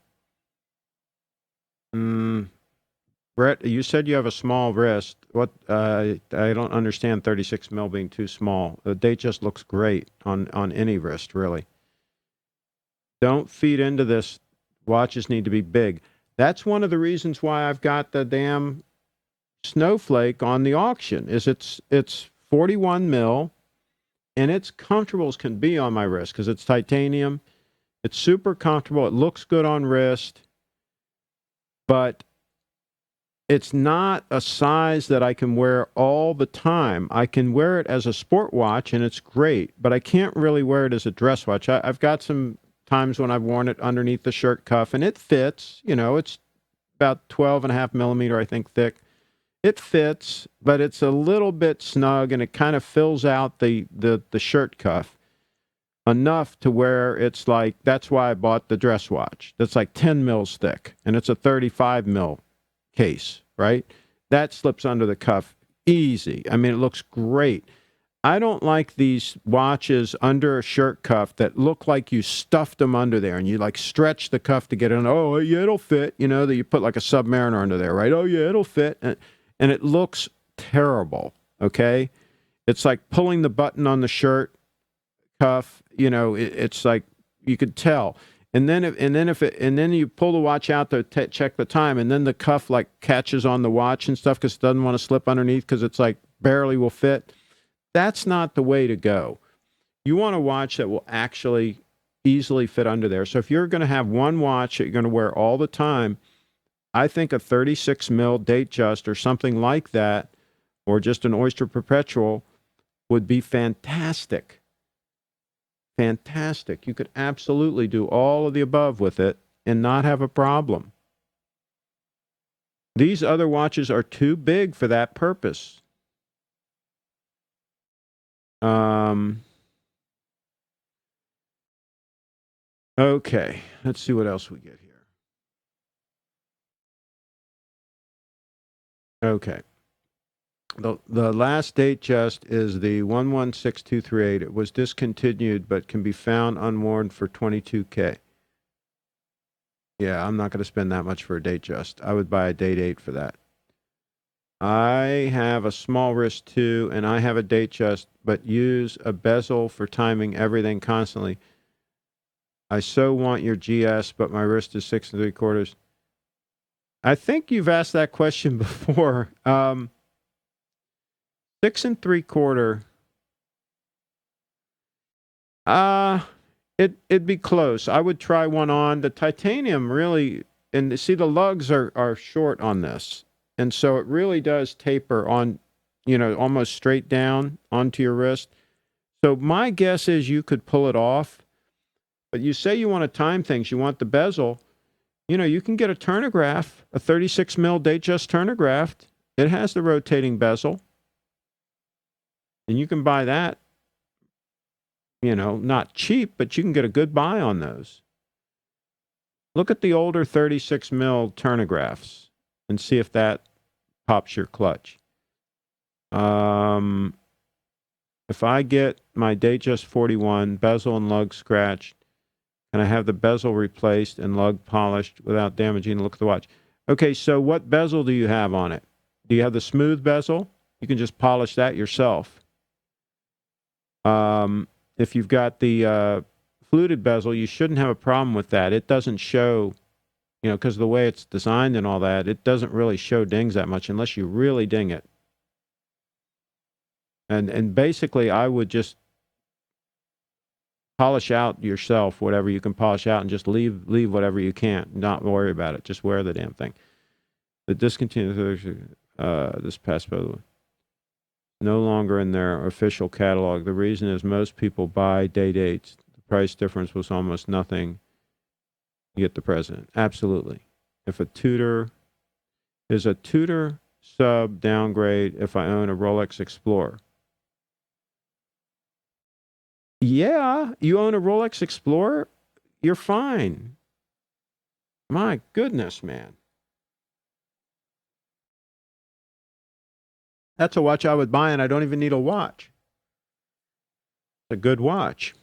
Brett, you said you have a small wrist. What? I don't understand 36 mil being too small. The date just looks great on any wrist, really. Don't feed into this. Watches need to be big. That's one of the reasons why I've got the damn Snowflake on the auction. Is it's 41 mil, and it's comfortable as can be on my wrist because it's titanium. It's super comfortable. It looks good on wrist, but it's not a size that I can wear all the time. I can wear it as a sport watch, and it's great, but I can't really wear it as a dress watch. I've got some times when I've worn it underneath the shirt cuff, and it fits. It's about 12 and a half millimeter, I think, thick. It fits, but it's a little bit snug, and it kind of fills out the shirt cuff enough to where it's like, that's why I bought the dress watch. That's like 10 mils thick, and it's a 35 mil case, right? That slips under the cuff easy. I mean, it looks great. I don't like these watches under a shirt cuff that look like you stuffed them under there and you like stretch the cuff to get in. Oh, yeah, it'll fit. You know, that you put like a Submariner under there, right? Oh, yeah, it'll fit. And it looks terrible, okay? It's like pulling the button on the shirt cuff. You know, it's like you could tell. And then you pull the watch out to check the time, and then the cuff like catches on the watch and stuff because it doesn't want to slip underneath because it's like barely will fit. That's not the way to go. You want a watch that will actually easily fit under there. So if you're going to have one watch that you're going to wear all the time, I think a 36 mil Datejust or something like that, or just an Oyster Perpetual, would be fantastic. Fantastic. You could absolutely do all of the above with it and not have a problem. These other watches are too big for that purpose. Okay, let's see what else we get here. Okay. The last Datejust is the 116238. It was discontinued but can be found unworn for $22K. Yeah, I'm not going to spend that much for a Datejust. I would buy a Date 8 for that. I have a small wrist too, and I have a Datejust, but use a bezel for timing everything constantly. I so want your GS, but my wrist is 6 3/4. I think you've asked that question before. 6 3/4. It'd be close. I would try one on. The titanium really, and see the lugs are short on this, and so it really does taper on, you know, almost straight down onto your wrist. So my guess is you could pull it off, but you say you want to time things. You want the bezel. You know, you can get a turnograph, a 36 mil Datejust turnograph. It has the rotating bezel, and you can buy that. You know, not cheap, but you can get a good buy on those. Look at the older 36 mil turnographs and see if that pops your clutch. If I get my Datejust 41 bezel and lug scratched, and I have the bezel replaced and lug polished without damaging the look of the watch. Okay, so what bezel do you have on it? Do you have the smooth bezel? You can just polish that yourself. If you've got the fluted bezel, you shouldn't have a problem with that. It doesn't show, you know, because of the way it's designed and all that, it doesn't really show dings that much unless you really ding it. And basically, I would just polish out yourself whatever you can polish out and just leave whatever you can't. Not worry about it. Just wear the damn thing. The discontinued this past, by the way, no longer in their official catalog. The reason is most people buy Date 8s. The price difference was almost nothing. You get the president. Absolutely. If a Tudor is a Tudor sub downgrade if I own a Rolex Explorer. Yeah, you own a Rolex Explorer, you're fine. My goodness, man. That's a watch I would buy, and I don't even need a watch. It's a good watch.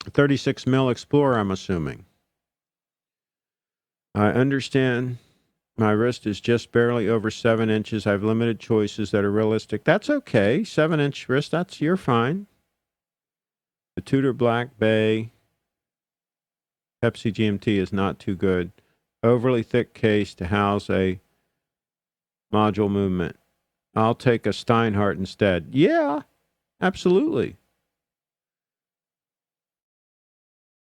36 mil Explorer, I'm assuming. I understand my wrist is just barely over 7 inches. I have limited choices that are realistic. That's okay. 7-inch wrist, you're fine. The Tudor Black Bay Pepsi GMT is not too good. Overly thick case to house a module movement. I'll take a Steinhardt instead. Yeah, absolutely.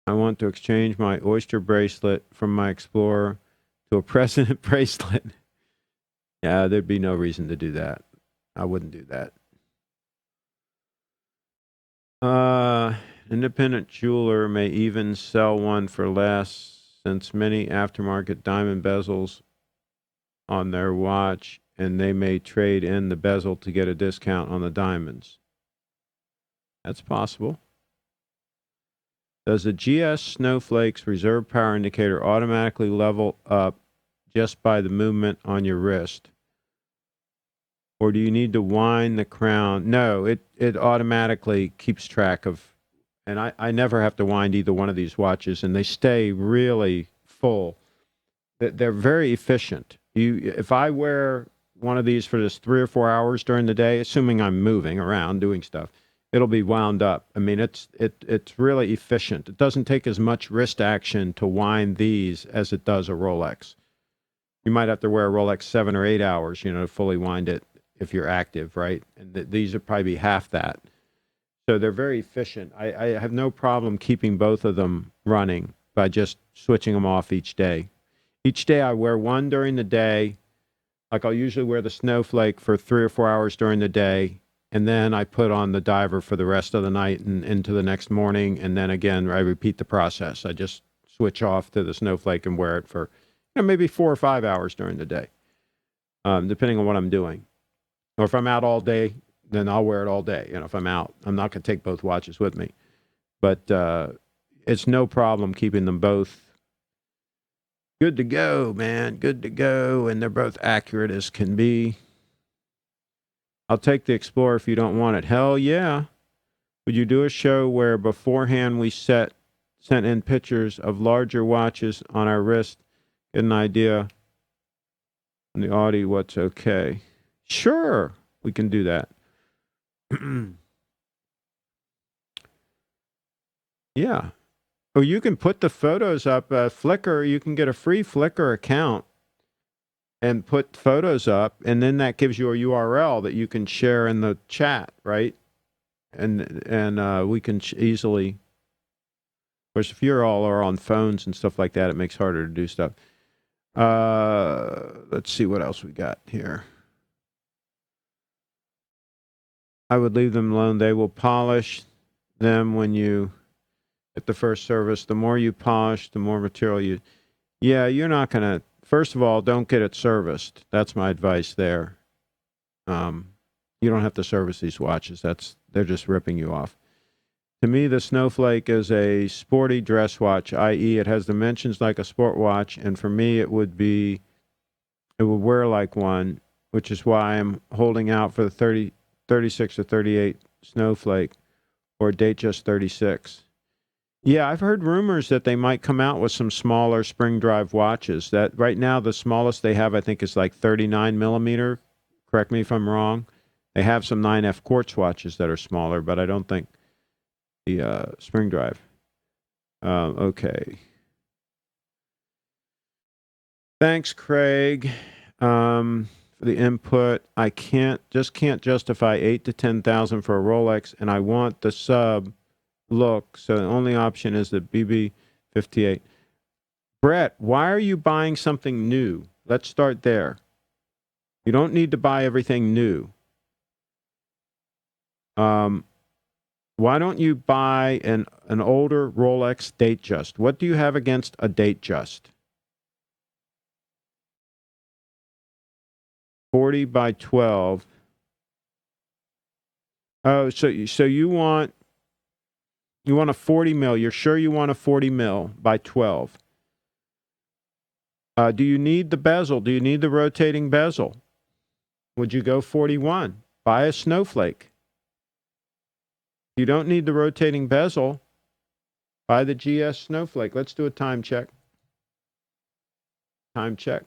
I want to exchange my Oyster bracelet from my Explorer to a President bracelet. Yeah, there'd be no reason to do that. I wouldn't do that. Independent jeweler may even sell one for less since many aftermarket diamond bezels on their watch, and they may trade in the bezel to get a discount on the diamonds. That's possible. Does the GS Snowflake's reserve power indicator automatically level up just by the movement on your wrist? or do you need to wind the crown? No, it automatically keeps track of, and I never have to wind either one of these watches, and they stay really full. They're very efficient. If I wear one of these for just 3 or 4 hours during the day, assuming I'm moving around doing stuff, it'll be wound up. I mean, it's really efficient. It doesn't take as much wrist action to wind these as it does a Rolex. You might have to wear a Rolex 7 or 8 hours, to fully wind it if you're active, right? And these would probably be half that. So they're very efficient. I have no problem keeping both of them running by just switching them off each day. Each day I wear one during the day. Like I'll usually wear the Snowflake for 3 or 4 hours during the day, and then I put on the diver for the rest of the night and into the next morning, and then again I repeat the process. I just switch off to the Snowflake and wear it for maybe 4 or 5 hours during the day, depending on what I'm doing. Or if I'm out all day, then I'll wear it all day. If I'm out, I'm not going to take both watches with me. But it's no problem keeping them both good to go, man. Good to go. And they're both accurate as can be. I'll take the Explorer if you don't want it. Hell yeah. Would you do a show where beforehand we sent in pictures of larger watches on our wrist, get an idea on the Audi what's okay? Sure, we can do that. Yeah. Or you can put the photos up. Flickr, you can get a free Flickr account and put photos up, and then that gives you a URL that you can share in the chat, right? And we can easily. Of course, if you're all are on phones and stuff like that, it makes it harder to do stuff. Let's see what else we got here. I would leave them alone. They will polish them when you get the first service. The more you polish, the more material you. Yeah, you're not going to. First of all, don't get it serviced. That's my advice there. You don't have to service these watches. They're just ripping you off. To me, the Snowflake is a sporty dress watch, i.e. it has dimensions like a sport watch, and for me it would wear like one, which is why I'm holding out for the 36 or 38 Snowflake, or Datejust 36. Yeah, I've heard rumors that they might come out with some smaller spring drive watches. That right now the smallest they have, I think, is like 39 millimeter. Correct me if I'm wrong. They have some 9F quartz watches that are smaller, but I don't think the spring drive. Okay. Thanks, Craig, for the input. I can't justify 8,000 to 10,000 for a Rolex, and I want the sub look. So the only option is the BB58. Brett, why are you buying something new? Let's start there. You don't need to buy everything new. Why don't you buy an older Rolex Datejust? What do you have against a Datejust? 40 by 12. Oh, so you want a 40 mil. You're sure you want a 40 mil by 12? Do you need the bezel? Do you need the rotating bezel? Would you go 41? Buy a Snowflake. You don't need the rotating bezel. Buy the GS Snowflake. Let's do a time check. Time check.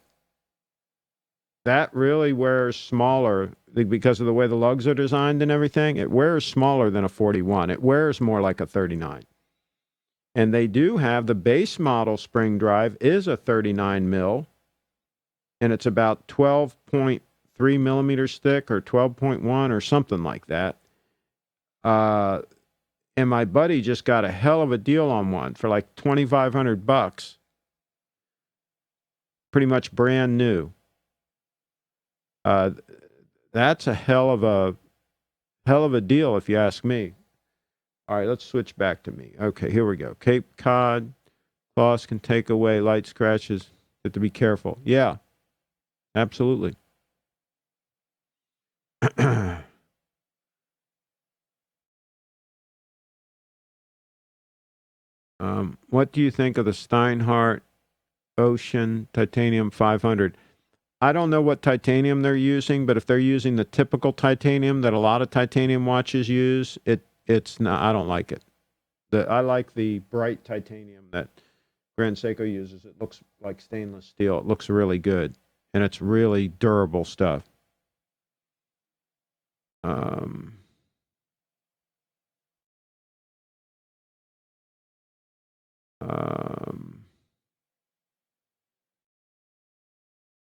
That really wears smaller because of the way the lugs are designed and everything. It wears smaller than a 41. It wears more like a 39. And they do have the base model spring drive is a 39 mil, and it's about 12.3 millimeters thick or 12.1 or something like that. And my buddy just got a hell of a deal on one for like $2,500. Pretty much brand new. That's a hell of a deal if you ask me. All right, let's switch back to me. Okay, here we go. Cape Cod cloths can take away light scratches. You have to be careful. Yeah, absolutely. What do you think of the Steinhardt Ocean Titanium 500? I don't know what titanium they're using, but if they're using the typical titanium that a lot of titanium watches use, it's not. I don't like it. I like the bright titanium that Grand Seiko uses. It looks like stainless steel. It looks really good, and it's really durable stuff.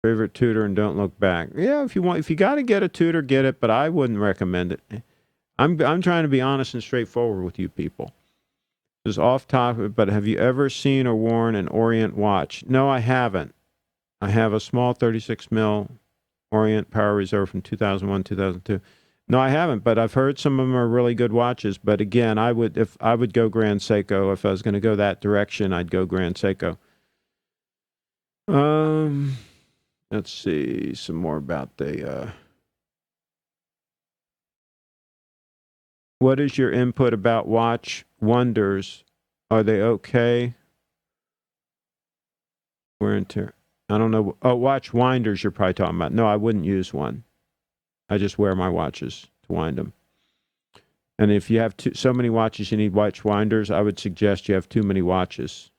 Favorite tutor and don't look back. Yeah, if you got to get a tutor, get it, but I wouldn't recommend it. I'm trying to be honest and straightforward with you people. This is off topic, but have you ever seen or worn an Orient watch? No, I haven't. I have a small 36 mil Orient Power Reserve from 2001, 2002. No, I haven't, but I've heard some of them are really good watches. But again, if I would go Grand Seiko. If I was going to go that direction, I'd go Grand Seiko. Let's see some more about the. What is your input about watch wonders? Are they okay? Wear and tear. I don't know. Oh, watch winders you're probably talking about. No, I wouldn't use one. I just wear my watches to wind them. And if you have so many watches you need watch winders, I would suggest you have too many watches.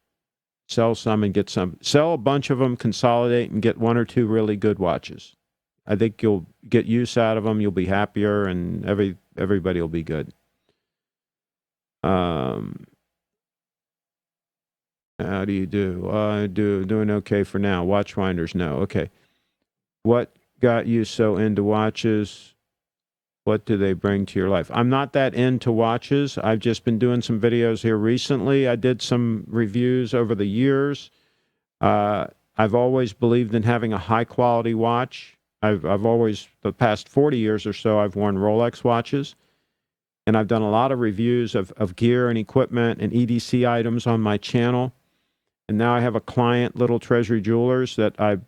Sell some and get some. Sell a bunch of them, consolidate, and get one or two really good watches. I think you'll get use out of them. You'll be happier, and everybody will be good. How do you do? Doing okay for now. Watch winders, no. Okay. What got you so into watches? What do they bring to your life? I'm not that into watches. I've just been doing some videos here recently. I did some reviews over the years. I've always believed in having a high-quality watch. I've always, the past 40 years or so, I've worn Rolex watches. And I've done a lot of reviews of gear and equipment and EDC items on my channel. And now I have a client, Little Treasury Jewelers, that I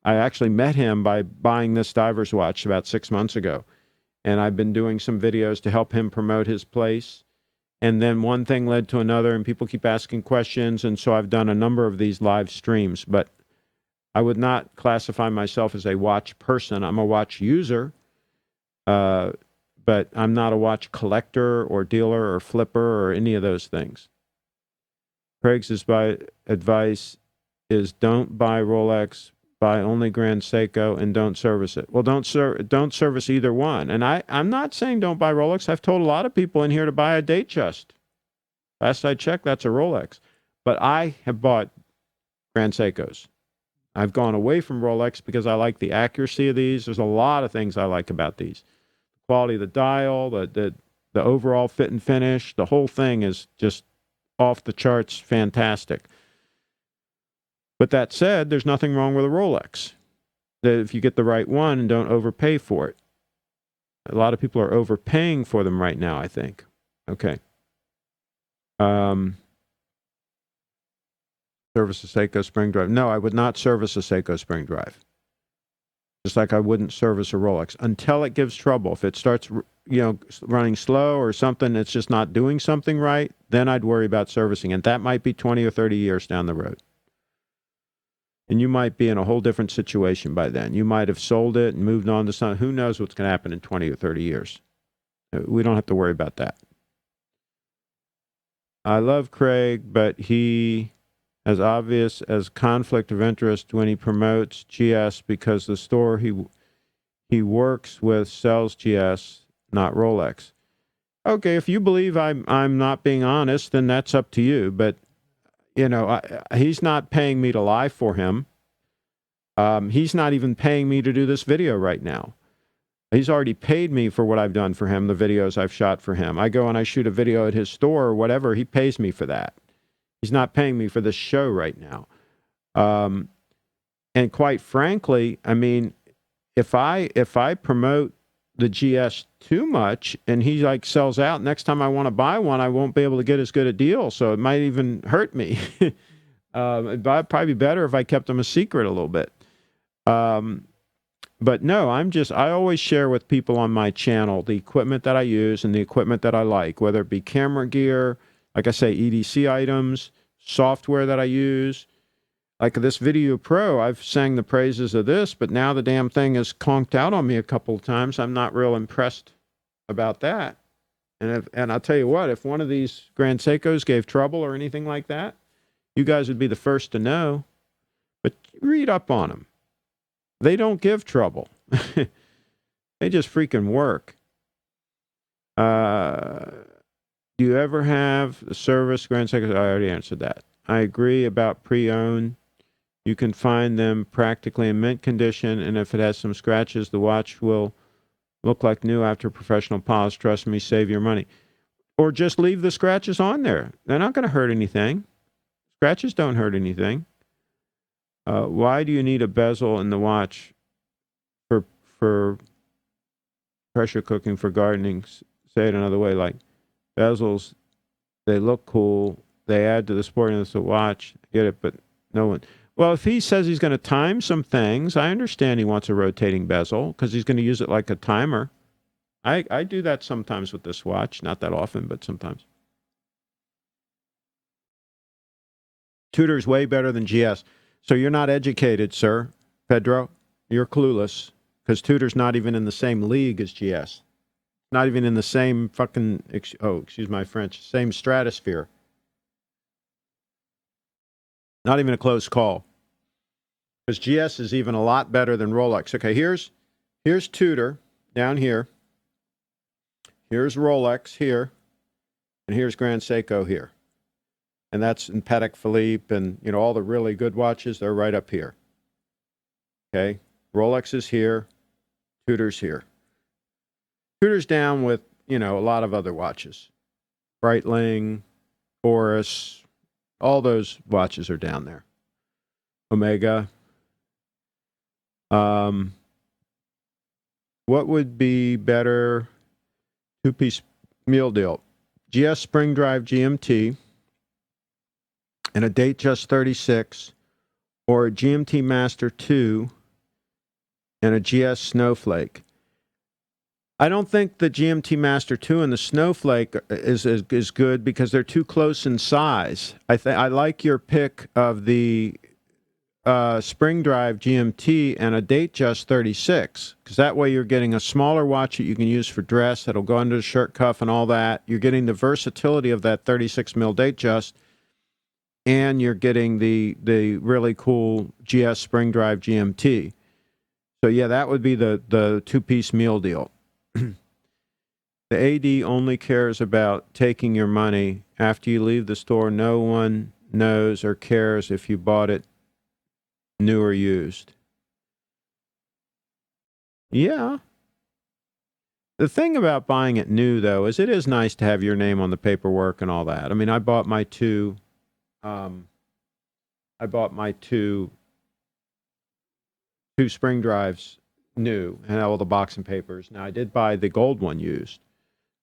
actually met him by buying this diver's watch about 6 months ago. And I've been doing some videos to help him promote his place. And then one thing led to another, and people keep asking questions. And so I've done a number of these live streams. But I would not classify myself as a watch person. I'm a watch user, but I'm not a watch collector or dealer or flipper or any of those things. Craig's advice is don't buy Rolex, buy only Grand Seiko, and don't service it. Well, don't service either one. And I'm not saying don't buy Rolex. I've told a lot of people in here to buy a Datejust. Last I checked, that's a Rolex. But I have bought Grand Seikos. I've gone away from Rolex because I like the accuracy of these. There's a lot of things I like about these. The quality of the dial, the overall fit and finish, the whole thing is just off the charts fantastic. But that said, there's nothing wrong with a Rolex. If you get the right one and don't overpay for it. A lot of people are overpaying for them right now, I think. Okay. Service a Seiko spring drive. No, I would not service a Seiko spring drive. Just like I wouldn't service a Rolex until it gives trouble. If it starts, running slow or something, it's just not doing something right, then I'd worry about servicing. And that might be 20 or 30 years down the road. And you might be in a whole different situation by then. You might have sold it and moved on to something. Who knows what's going to happen in 20 or 30 years? We don't have to worry about that. I love Craig, but he as obvious as conflict of interest when he promotes GS because the store he works with sells GS, not Rolex. Okay, if you believe I'm not being honest, then that's up to you. But he's not paying me to lie for him. He's not even paying me to do this video right now. He's already paid me for what I've done for him, the videos I've shot for him. I go and I shoot a video at his store or whatever. He pays me for that. He's not paying me for this show right now. And quite frankly, I mean, if I promote the GS too much and he sells out, next time I want to buy one, I won't be able to get as good a deal. So it might even hurt me. It'd probably be better if I kept them a secret a little bit. But no, I always share with people on my channel the equipment that I use and the equipment that I like, whether it be camera gear, like I say, EDC items, software that I use. Like this Video Pro, I've sang the praises of this, but now the damn thing has conked out on me a couple of times. I'm not real impressed about that. And I'll tell you what, if one of these Grand Seikos gave trouble or anything like that, you guys would be the first to know. But read up on them. They don't give trouble. They just freaking work. Do you ever have the service Grand Seikos? I already answered that. I agree about pre-owned. You can find them practically in mint condition, and if it has some scratches, the watch will look like new after professional polish. Trust me, save your money. Or just leave the scratches on there. They're not going to hurt anything. Scratches don't hurt anything. Why do you need a bezel in the watch for pressure cooking, for gardening? Say it another way, like bezels, they look cool. They add to the sportiness of the watch. I get it, but no one. Well, if he says he's going to time some things, I understand he wants a rotating bezel because he's going to use it like a timer. I do that sometimes with this watch. Not that often, but sometimes. Tudor's way better than GS. So you're not educated, sir, Pedro. You're clueless because Tudor's not even in the same league as GS. Not even in the same fucking, excuse my French, same stratosphere. Not even a close call. Because GS is even a lot better than Rolex. Okay, here's Tudor down here. Here's Rolex here. And here's Grand Seiko here. And that's in Patek Philippe and, all the really good watches, they're right up here. Okay? Rolex is here. Tudor's here. Tudor's down with, a lot of other watches. Breitling, Oris, all those watches are down there. Omega. What would be better two-piece meal deal? GS Spring Drive GMT and a Datejust 36, or a GMT Master 2 and a GS Snowflake. I don't think the GMT Master 2 and the Snowflake is good because they're too close in size. I like your pick of the Spring Drive GMT and a Datejust 36, because that way you're getting a smaller watch that you can use for dress that'll go under the shirt cuff and all that. You're getting the versatility of that 36 mil Datejust, and you're getting the really cool GS Spring Drive GMT. So yeah, that would be the two-piece meal deal. The AD only cares about taking your money. After you leave the store, no one knows or cares if you bought it new or used. Yeah. The thing about buying it new, though, is it is nice to have your name on the paperwork and all that. I mean, I bought my two Spring Drives new and all the box and papers. Now, I did buy the gold one used.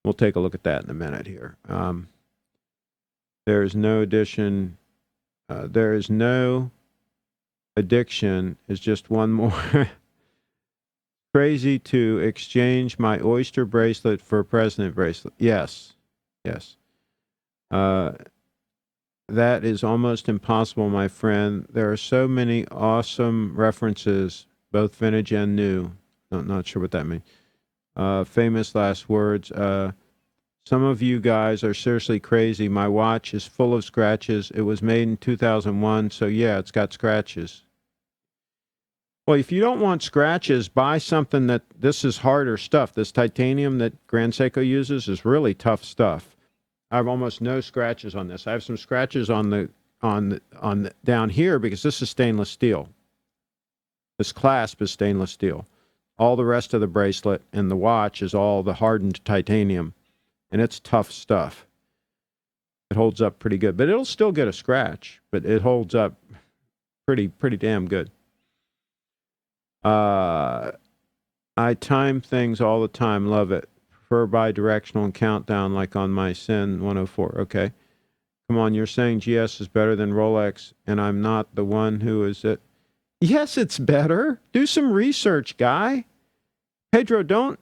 We'll take a look at that in a minute here. There is no addition. There is no addiction. Is just one more. Crazy to exchange my oyster bracelet for a president bracelet. Yes. That is almost impossible, my friend. There are so many awesome references, both vintage and new. Not sure what that means. Famous last words. Some of you guys are seriously crazy. My watch is full of scratches. It was made in 2001, so yeah, it's got scratches. Well, if you don't want scratches, buy something this is harder stuff. This titanium that Grand Seiko uses is really tough stuff. I have almost no scratches on this. I have some scratches on the down here because this is stainless steel. This clasp is stainless steel. All the rest of the bracelet and the watch is all the hardened titanium, and it's tough stuff. It holds up pretty good, but it'll still get a scratch, but it holds up pretty damn good. I time things all the time. Love it. Prefer bi-directional and countdown like on my Sin 104. Okay. Come on, you're saying GS is better than Rolex, and I'm not the one who is it. Yes, it's better. Do some research, guy. Pedro, don't,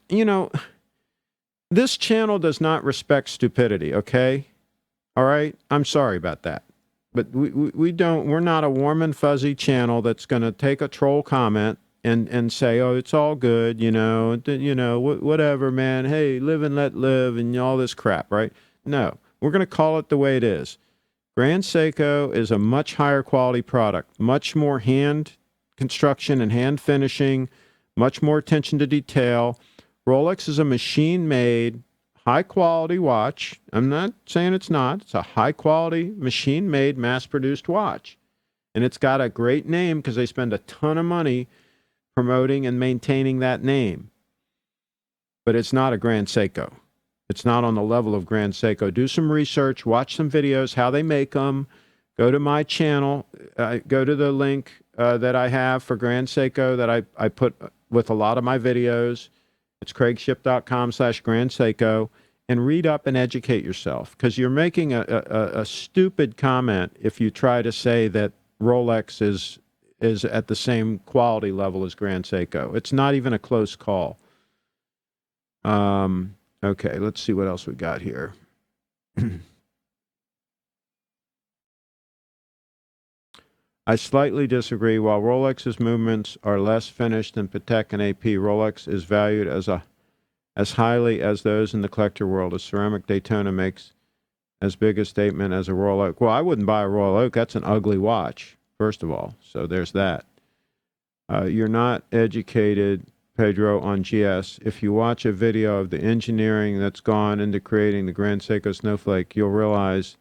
this channel does not respect stupidity, okay? All right? I'm sorry about that. But we don't, we're not a warm and fuzzy channel that's going to take a troll comment and say, oh, it's all good, whatever, man. Hey, live and let live and all this crap, right? No, we're going to call it the way it is. Grand Seiko is a much higher quality product, much more hand construction and hand finishing, much more attention to detail. Rolex is a machine-made, high-quality watch. I'm not saying it's not. It's a high-quality, machine-made, mass-produced watch. And it's got a great name because they spend a ton of money promoting and maintaining that name. But it's not a Grand Seiko. It's not on the level of Grand Seiko. Do some research, watch some videos, how they make them. Go to my channel. Go to the link that I have for Grand Seiko that I put with a lot of my videos. It's CraigShipp.com/Grand Seiko. And read up and educate yourself, because you're making a stupid comment if you try to say that Rolex is at the same quality level as Grand Seiko. It's not even a close call. Okay, let's see what else we got here. I slightly disagree. While Rolex's movements are less finished than Patek and AP, Rolex is valued as highly as those in the collector world. A ceramic Daytona makes as big a statement as a Royal Oak. Well, I wouldn't buy a Royal Oak. That's an ugly watch, first of all. So there's that. You're not educated, Pedro, on GS. If you watch a video of the engineering that's gone into creating the Grand Seiko Snowflake, you'll realize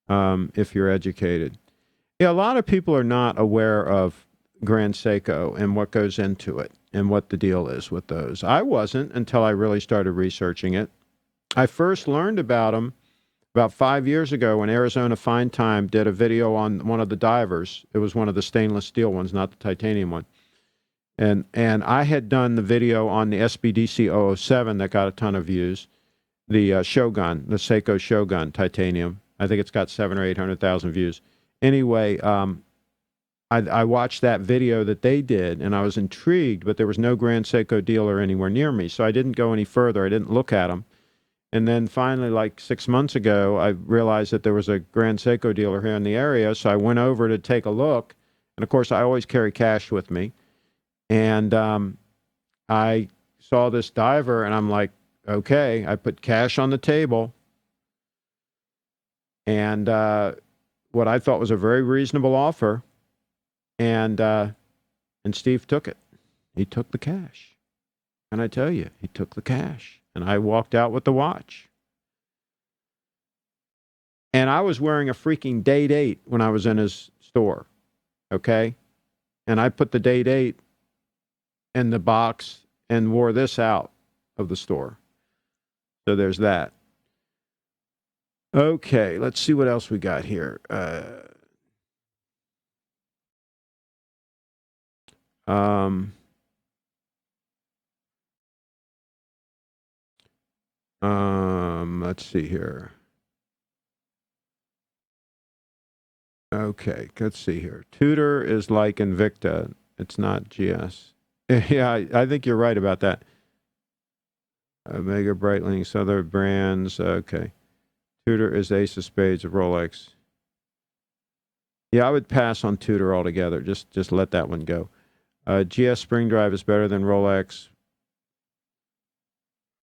if you're educated. Yeah, a lot of people are not aware of Grand Seiko and what goes into it and what the deal is with those. I wasn't until I really started researching it. I first learned about them about 5 years ago when Arizona Fine Time did a video on one of the divers. It was one of the stainless steel ones, not the titanium one. And I had done the video on the SBDC 007 that got a ton of views, the Shogun, the Seiko Shogun titanium. I think it's got 700,000 or 800,000 views. Anyway, I watched that video that they did, and I was intrigued, but there was no Grand Seiko dealer anywhere near me, so I didn't go any further. I didn't look at them. And then finally, like 6 months ago, I realized that there was a Grand Seiko dealer here in the area, so I went over to take a look. And, of course, I always carry cash with me. And I saw this diver, and I'm like, okay. I put cash on the table. And what I thought was a very reasonable offer. And Steve took it. He took the cash. And I tell you, he took the cash. And I walked out with the watch. And I was wearing a freaking date 8 when I was in his store. Okay? And I put the date 8 in the box and wore this out of the store. So there's that. Okay, let's see what else we got here. Let's see here. Okay, let's see here. Tudor is like Invicta. It's not GS. Yeah, I think you're right about that. Omega, Breitling, other brands. Okay. Tudor is Ace of Spades of Rolex. Yeah, I would pass on Tudor altogether. Just let that one go. GS Spring Drive is better than Rolex.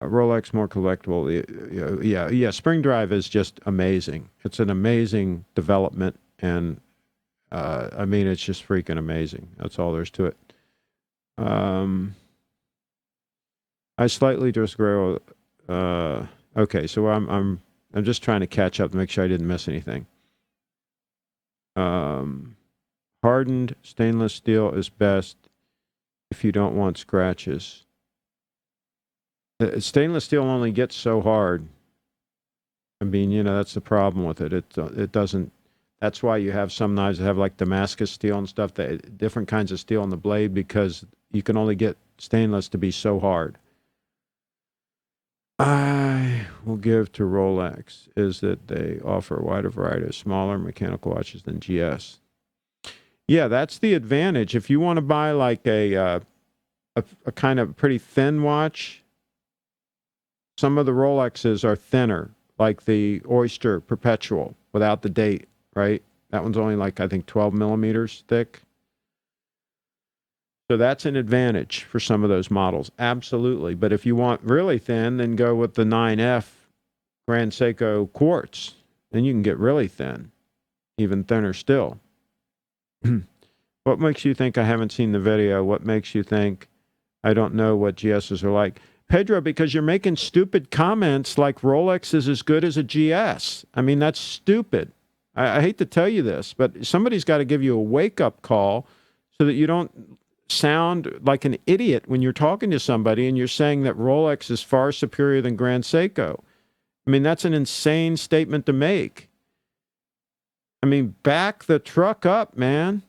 Rolex more collectible. Yeah. Spring Drive is just amazing. It's an amazing development, and I mean, it's just freaking amazing. That's all there's to it. I slightly disagree. Okay, so I'm just trying to catch up to make sure I didn't miss anything. Hardened stainless steel is best if you don't want scratches. Stainless steel only gets so hard. I mean, that's the problem with it. It doesn't. That's why you have some knives that have like Damascus steel and stuff, that different kinds of steel on the blade, because you can only get stainless to be so hard. I will give to Rolex is that they offer a wider variety of smaller mechanical watches than GS. Yeah, that's the advantage. If you want to buy like a kind of pretty thin watch, some of the Rolexes are thinner, like the Oyster Perpetual without the date, right? That one's only like, I think, 12 millimeters thick. So that's an advantage for some of those models. Absolutely. But if you want really thin, then go with the 9F Grand Seiko quartz. Then you can get really thin, even thinner still. What makes you think I haven't seen the video? What makes you think I don't know what GSs are like? Pedro, because you're making stupid comments like Rolex is as good as a GS. I mean, that's stupid. I hate to tell you this, but somebody's got to give you a wake-up call so that you don't sound like an idiot when you're talking to somebody and you're saying that Rolex is far superior than Grand Seiko. I mean, that's an insane statement to make. I mean, back the truck up, man.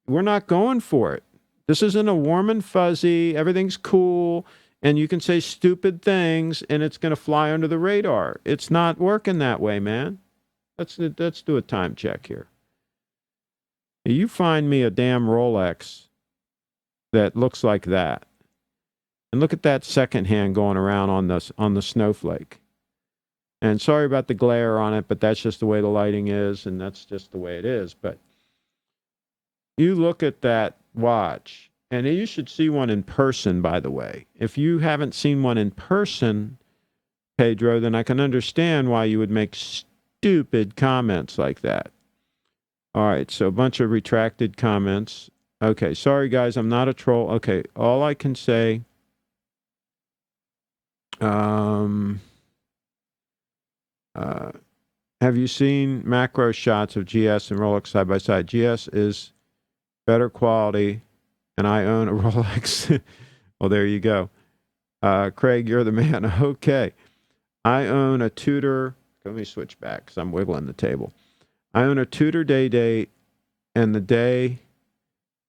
We're not going for it. This isn't a warm and fuzzy, everything's cool, and you can say stupid things and it's going to fly under the radar. It's not working that way, man. Let's do a time check here. You find me a damn Rolex that looks like that. And look at that second hand going around on the snowflake. And sorry about the glare on it, but that's just the way the lighting is, and that's just the way it is. But you look at that watch, and you should see one in person, by the way. If you haven't seen one in person, Pedro, then I can understand why you would make stupid comments like that. All right, so a bunch of retracted comments. Okay, sorry, guys, I'm not a troll. Okay, all I can say... have you seen macro shots of GS and Rolex side by side? GS is better quality, and I own a Rolex. Well, there you go. Craig, you're the man. Okay. I own a Tudor. Let me switch back because I'm wiggling the table. I own a Tudor day date, and the day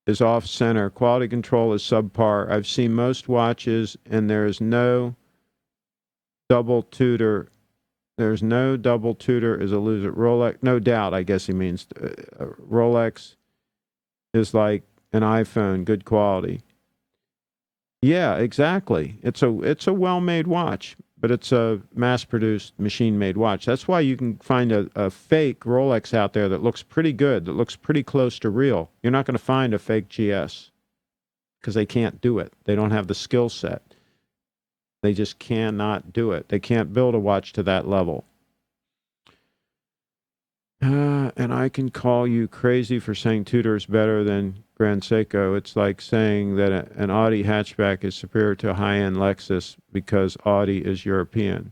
is off center. Quality control is subpar. I've seen most watches, and there is no double Tudor. There's no double Tudor is a loser. Rolex, no doubt, I guess he means Rolex is like an iPhone, good quality. Yeah, exactly. It's a well-made watch, but it's a mass-produced, machine-made watch. That's why you can find a fake Rolex out there that looks pretty good, that looks pretty close to real. You're not going to find a fake GS because they can't do it. They don't have the skill set. They just cannot do it. They can't build a watch to that level. And I can call you crazy for saying Tudor is better than Grand Seiko. It's like saying that an Audi hatchback is superior to a high-end Lexus because Audi is European.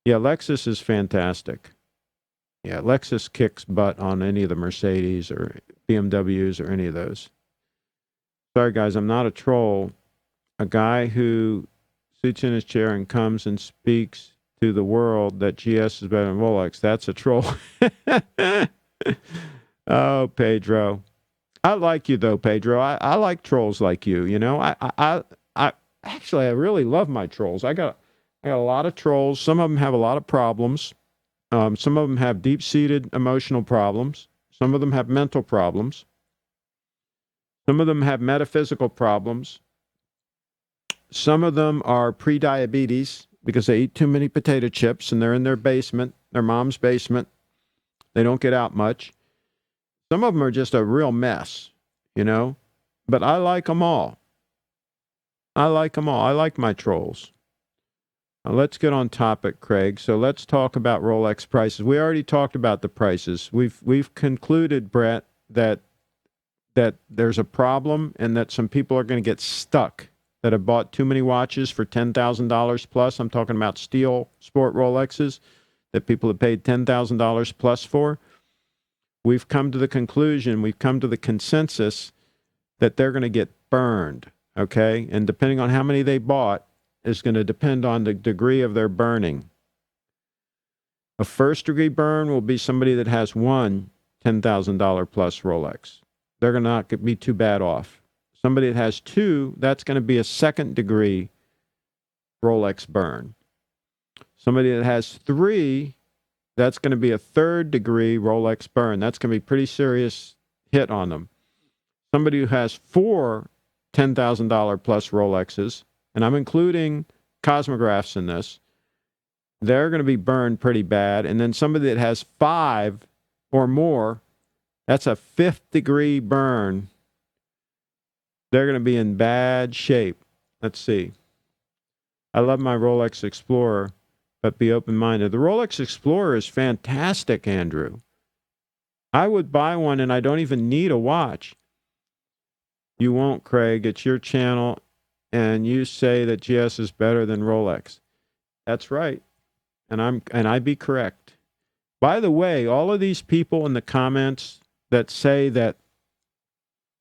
Yeah, Lexus is fantastic. Yeah, Lexus kicks butt on any of the Mercedes or BMWs or any of those. Sorry, guys, I'm not a troll. A guy who sits in his chair and comes and speaks to the world that GS is better than Rolex. That's a troll. Oh, Pedro. I like you, though, Pedro. I like trolls like you. You know, I actually, I really love my trolls. I got a lot of trolls. Some of them have a lot of problems. Some of them have deep-seated emotional problems. Some of them have mental problems. Some of them have metaphysical problems. Some of them are pre-diabetes because they eat too many potato chips and they're in their basement, their mom's basement. They don't get out much. Some of them are just a real mess, you know? But I like them all. I like them all. I like my trolls. Now let's get on topic, Craig. So let's talk about Rolex prices. We already talked about the prices. We've concluded, Brett, that there's a problem and that some people are going to get stuck that have bought too many watches for $10,000 plus. I'm talking about steel sport Rolexes that people have paid $10,000 plus for. We've come to the conclusion, we've come to the consensus that they're going to get burned, okay? And depending on how many they bought is going to depend on the degree of their burning. A first-degree burn will be somebody that has one $10,000 plus Rolex. They're going to not be too bad off. Somebody that has two, that's going to be a second-degree Rolex burn. Somebody that has three, that's going to be a third-degree Rolex burn. That's going to be a pretty serious hit on them. Somebody who has four $10,000 plus Rolexes, and I'm including cosmographs in this, they're going to be burned pretty bad. And then somebody that has five or more, that's a 5th-degree burn. They're going to be in bad shape. Let's see. I love my Rolex Explorer, but be open-minded. The Rolex Explorer is fantastic, Andrew. I would buy one, and I don't even need a watch. You won't, Craig. It's your channel, and you say that GS is better than Rolex. That's right, and I'd be correct. By the way, all of these people in the comments that say that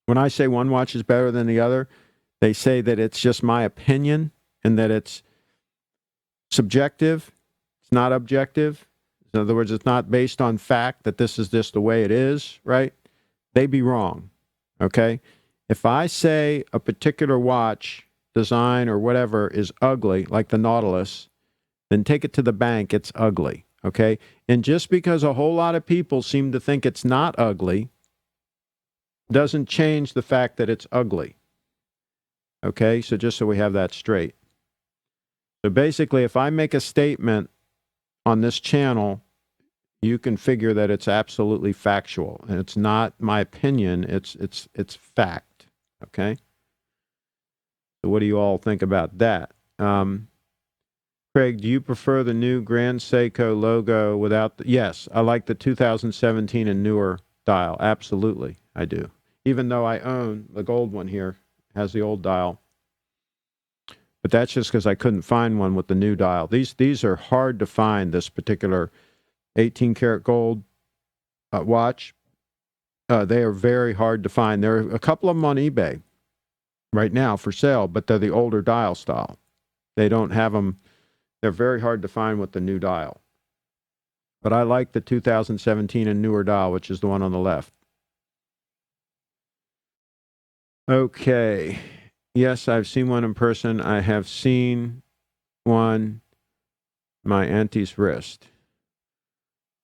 when I say one watch is better than the other, they say that it's just my opinion and that it's subjective. It's not objective. In other words, it's not based on fact that this is just the way it is, right? They'd be wrong, okay? If I say a particular watch design or whatever is ugly, like the Nautilus, then take it to the bank, it's ugly, okay? And just because a whole lot of people seem to think it's not ugly doesn't change the fact that it's ugly, okay? So just so we have that straight. So basically, if I make a statement on this channel, you can figure that it's absolutely factual. And it's not my opinion, it's fact, okay? So what do you all think about that? Craig, do you prefer the new Grand Seiko logo without the... Yes, I like the 2017 and newer dial. Absolutely, I do. Even though I own the gold one here, has the old dial. But that's just because I couldn't find one with the new dial. These are hard to find, this particular 18-karat gold watch. They are very hard to find. There are a couple of them on eBay right now for sale, but they're the older dial style. They don't have them. They're very hard to find with the new dial. But I like the 2017 and newer dial, which is the one on the left. Okay. Yes, I've seen one in person. I have seen one, my auntie's wrist.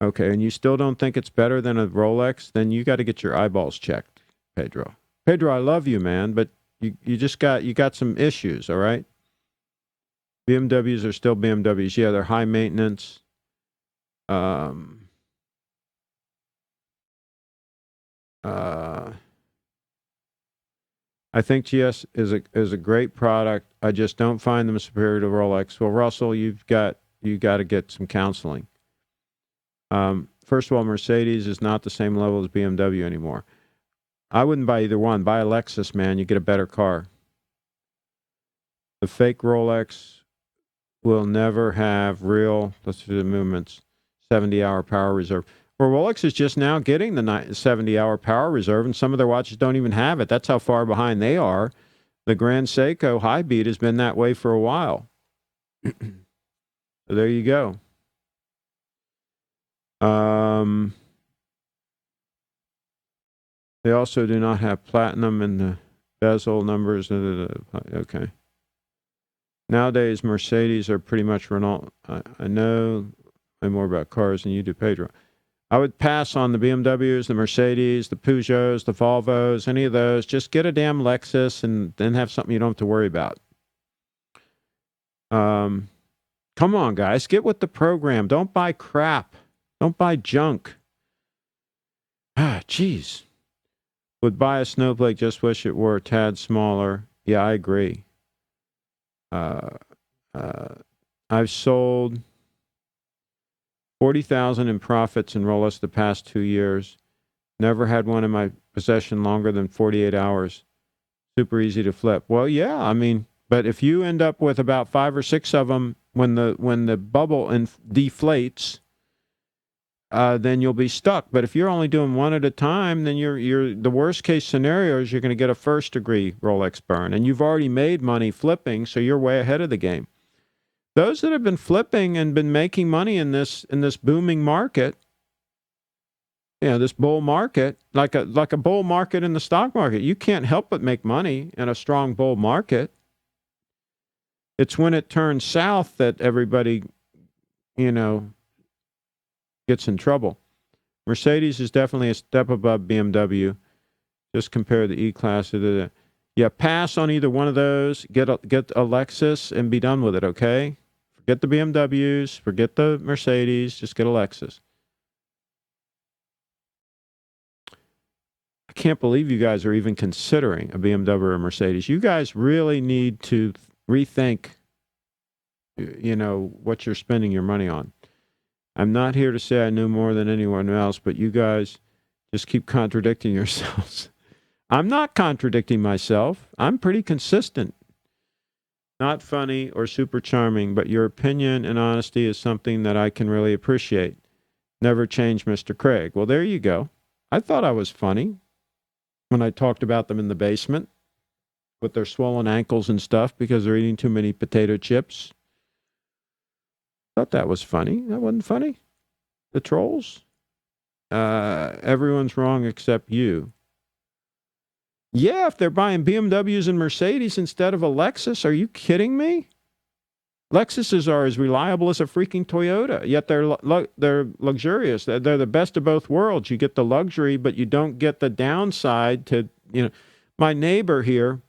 Okay, and you still don't think it's better than a Rolex? Then you got to get your eyeballs checked, Pedro. Pedro, I love you, man, but you just got some issues, all right? BMWs are still BMWs. Yeah, they're high maintenance. I think GS is a great product. I just don't find them superior to Rolex. Well, Russell, you got to get some counseling. First of all, Mercedes is not the same level as BMW anymore. I wouldn't buy either one. Buy a Lexus, man. You get a better car. The fake Rolex will never have real, let's do the movements, 70-hour power reserve. Well, Rolex is just now getting the 70-hour power reserve, and some of their watches don't even have it. That's how far behind they are. The Grand Seiko High Beat has been that way for a while. So there you go. They also do not have platinum in the bezel numbers. Okay. Nowadays, Mercedes are pretty much Renault. I know more about cars than you do, Pedro. I would pass on the BMWs, the Mercedes, the Peugeots, the Volvos, any of those. Just get a damn Lexus and then have something you don't have to worry about. Come on, guys. Get with the program. Don't buy crap. Don't buy junk. Jeez. Would buy a snowflake, just wish it were a tad smaller. Yeah, I agree. I've sold 40,000 in profits in Rolex the past 2 years. Never had one in my possession longer than 48 hours. Super easy to flip. Well, yeah, I mean, but if you end up with about 5 or 6 of them when the bubble deflates, then you'll be stuck. But if you're only doing one at a time, then you're the worst case scenario is you're going to get a first degree Rolex burn, and you've already made money flipping, so you're way ahead of the game. Those that have been flipping and been making money in this booming market, this bull market, like a bull market in the stock market, you can't help but make money in a strong bull market. It's when it turns south that everybody, gets in trouble. Mercedes is definitely a step above BMW. Just compare the E-Class to the... Yeah, pass on either one of those. Get a Lexus and be done with it, okay? Forget the BMWs. Forget the Mercedes. Just get a Lexus. I can't believe you guys are even considering a BMW or a Mercedes. You guys really need to rethink, what you're spending your money on. I'm not here to say I knew more than anyone else, but you guys just keep contradicting yourselves. I'm not contradicting myself. I'm pretty consistent. Not funny or super charming, but your opinion and honesty is something that I can really appreciate. Never change, Mr. Craig. Well, there you go. I thought I was funny when I talked about them in the basement with their swollen ankles and stuff because they're eating too many potato chips. Thought that was funny. That wasn't funny. The trolls? Everyone's wrong except you. Yeah, if they're buying BMWs and Mercedes instead of a Lexus, are you kidding me? Lexuses are as reliable as a freaking Toyota, yet they're luxurious. They're the best of both worlds. You get the luxury, but you don't get the downside to, my neighbor here,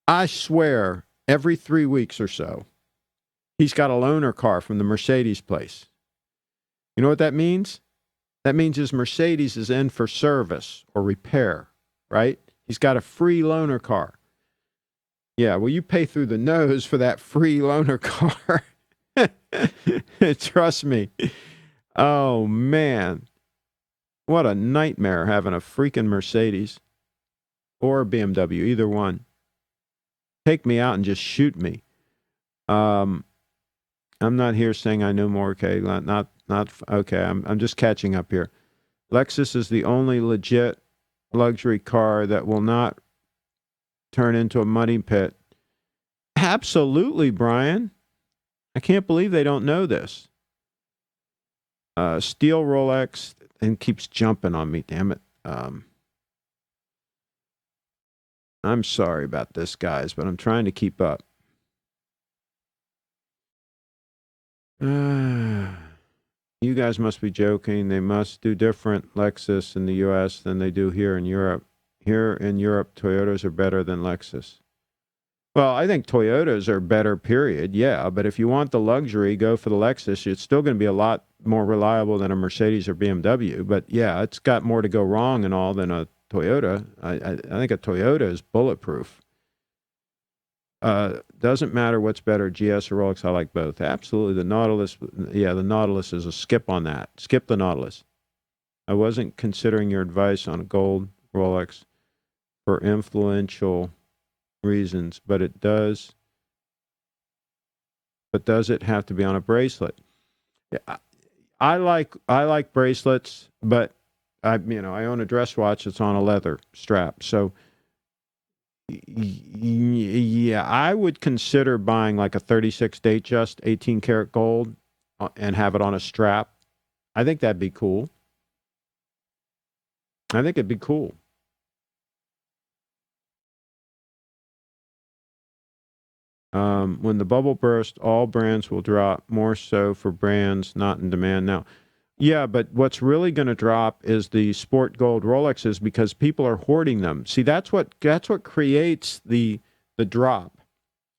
I swear, every 3 weeks or so, he's got a loaner car from the Mercedes place. You know what that means? That means his Mercedes is in for service or repair, right? He's got a free loaner car. Yeah, well, you pay through the nose for that free loaner car. Trust me. Oh, man. What a nightmare having a freaking Mercedes or a BMW, either one. Take me out and just shoot me. I'm not here saying I know more, okay? Not okay. I'm just catching up here. Lexus is the only legit luxury car that will not turn into a money pit. Absolutely, Brian. I can't believe they don't know this. Steal Rolex and keeps jumping on me, damn it. I'm sorry about this, guys, but I'm trying to keep up. You guys must be joking. They must do different Lexus in the U.S. than they do here in Europe. Here in Europe, Toyotas are better than Lexus. Well, I think Toyotas are better, period. Yeah, but if you want the luxury, go for the Lexus. It's still going to be a lot more reliable than a Mercedes or BMW. But yeah, it's got more to go wrong and all than a Toyota. I think a Toyota is bulletproof. Doesn't matter what's better, GS or Rolex. I like both. Absolutely. The Nautilus, the Nautilus is a skip on that. Skip the Nautilus. I wasn't considering your advice on a gold Rolex for influential reasons, but it does. But does it have to be on a bracelet? Yeah, I like bracelets, but I own a dress watch that's on a leather strap. So yeah, I would consider buying like a 36 Datejust 18 karat gold and have it on a strap. I think that'd be cool. I think it'd be cool. When the bubble bursts, all brands will drop, more so for brands not in demand now. Yeah, but what's really going to drop is the sport gold Rolexes because people are hoarding them. See, that's what creates the drop,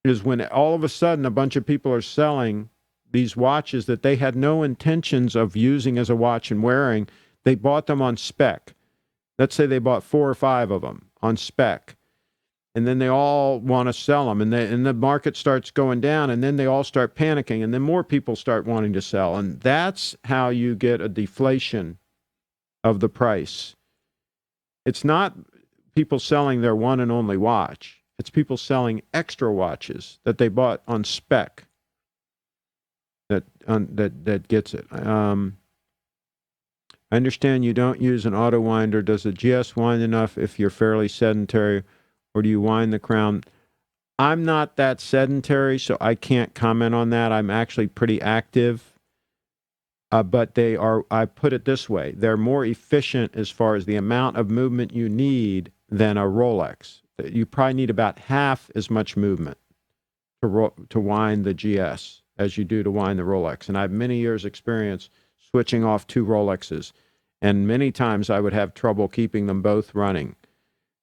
is when all of a sudden a bunch of people are selling these watches that they had no intentions of using as a watch and wearing. They bought them on spec. Let's say they bought 4 or 5 of them on spec. And then they all want to sell them, and the market starts going down, and then they all start panicking, and then more people start wanting to sell. And that's how you get a deflation of the price. It's not people selling their one and only watch. It's people selling extra watches that they bought on spec that gets it. I understand you don't use an auto winder. Does the GS wind enough if you're fairly sedentary? Or do you wind the crown? I'm not that sedentary, so I can't comment on that. I'm actually pretty active. But they are, I put it this way, they're more efficient as far as the amount of movement you need than a Rolex. You probably need about half as much movement to wind the GS as you do to wind the Rolex. And I have many years' experience switching off 2 Rolexes. And many times I would have trouble keeping them both running,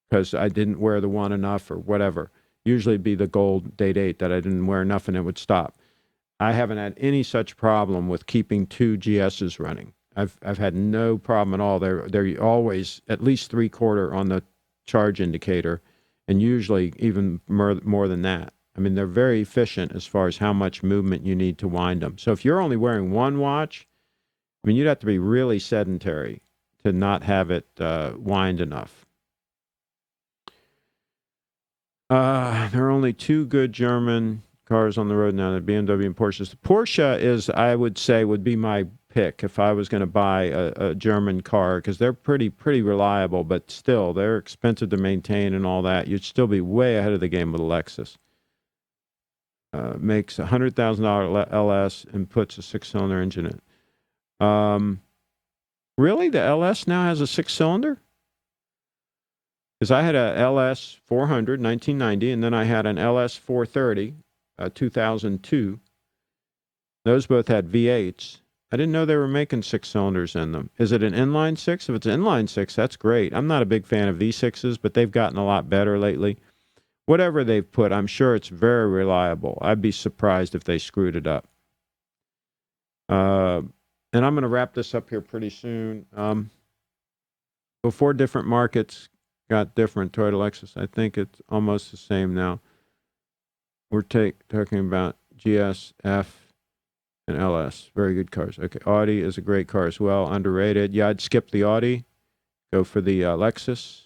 because I didn't wear the one enough or whatever. Usually it'd be the gold date 8 that I didn't wear enough and it would stop. I haven't had any such problem with keeping 2 GSs running. I've had no problem at all. They're always at least 3/4 on the charge indicator, and usually even more than that. I mean, they're very efficient as far as how much movement you need to wind them. So if you're only wearing one watch, I mean, you'd have to be really sedentary to not have it wind enough. There are only two good German cars on the road now, the BMW and Porsches. Porsche is, I would say, would be my pick if I was going to buy a German car, because they're pretty reliable, but still, they're expensive to maintain and all that. You'd still be way ahead of the game with a Lexus. Makes a $100,000 LS and puts a 6-cylinder engine in. Really? The LS now has a 6-cylinder? Because I had a LS 400, 1990, and then I had an LS 430, 2002. Those both had V8s. I didn't know they were making 6 cylinders in them. Is it an inline 6? If it's an inline 6, that's great. I'm not a big fan of V6s, but they've gotten a lot better lately. Whatever they've put, I'm sure it's very reliable. I'd be surprised if they screwed it up. And I'm going to wrap this up here pretty soon. Before different markets got different, Toyota, Lexus, I think it's almost the same now. We're talking about GS, F, and LS. Very good cars. Okay, Audi is a great car as well, underrated. Yeah, I'd skip the Audi, go for the Lexus.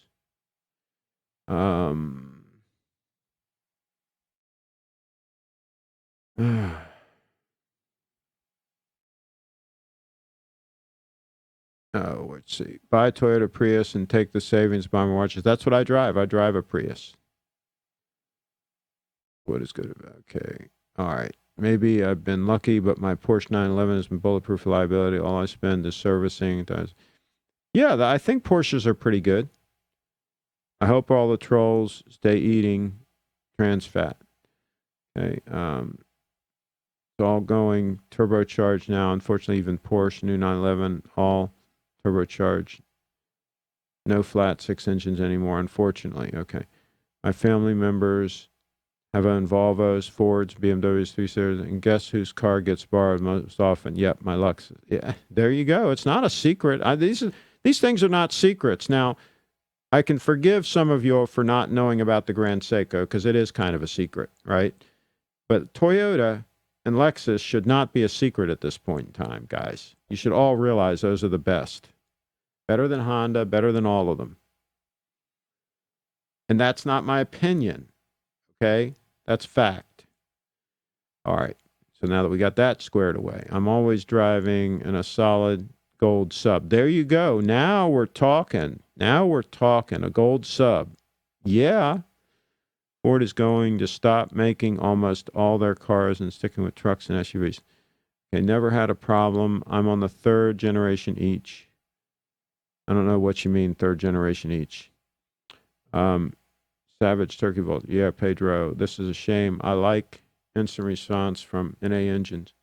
Oh, let's see. Buy a Toyota Prius and take the savings, buy my watches. That's what I drive. I drive a Prius. What is good about? Okay. All right. Maybe I've been lucky, but my Porsche 911 has been bulletproof liability. All I spend is servicing. Yeah, I think Porsches are pretty good. I hope all the trolls stay eating trans fat. Okay. It's all going turbocharged now. Unfortunately, even Porsche, new 911, all turbocharged. No flat 6 engines anymore, unfortunately. Okay. My family members have owned Volvos, Fords, BMWs, 3-series, and guess whose car gets borrowed most often? Yep, my Lexus. Yeah, there you go. It's not a secret. These things are not secrets. Now, I can forgive some of you for not knowing about the Grand Seiko, because it is kind of a secret, right? But Toyota and Lexus should not be a secret at this point in time, guys. You should all realize those are the best. Better than Honda, better than all of them. And that's not my opinion, okay? That's fact. All right. So now that we got that squared away, I'm always driving in a solid gold sub. There you go. Now we're talking. A gold sub. Yeah. Ford is going to stop making almost all their cars and sticking with trucks and SUVs. They never had a problem. I'm on the 3rd generation each. I don't know what you mean, 3rd generation each. Savage Turkey Volt. Yeah, Pedro. This is a shame. I like instant response from NA engines.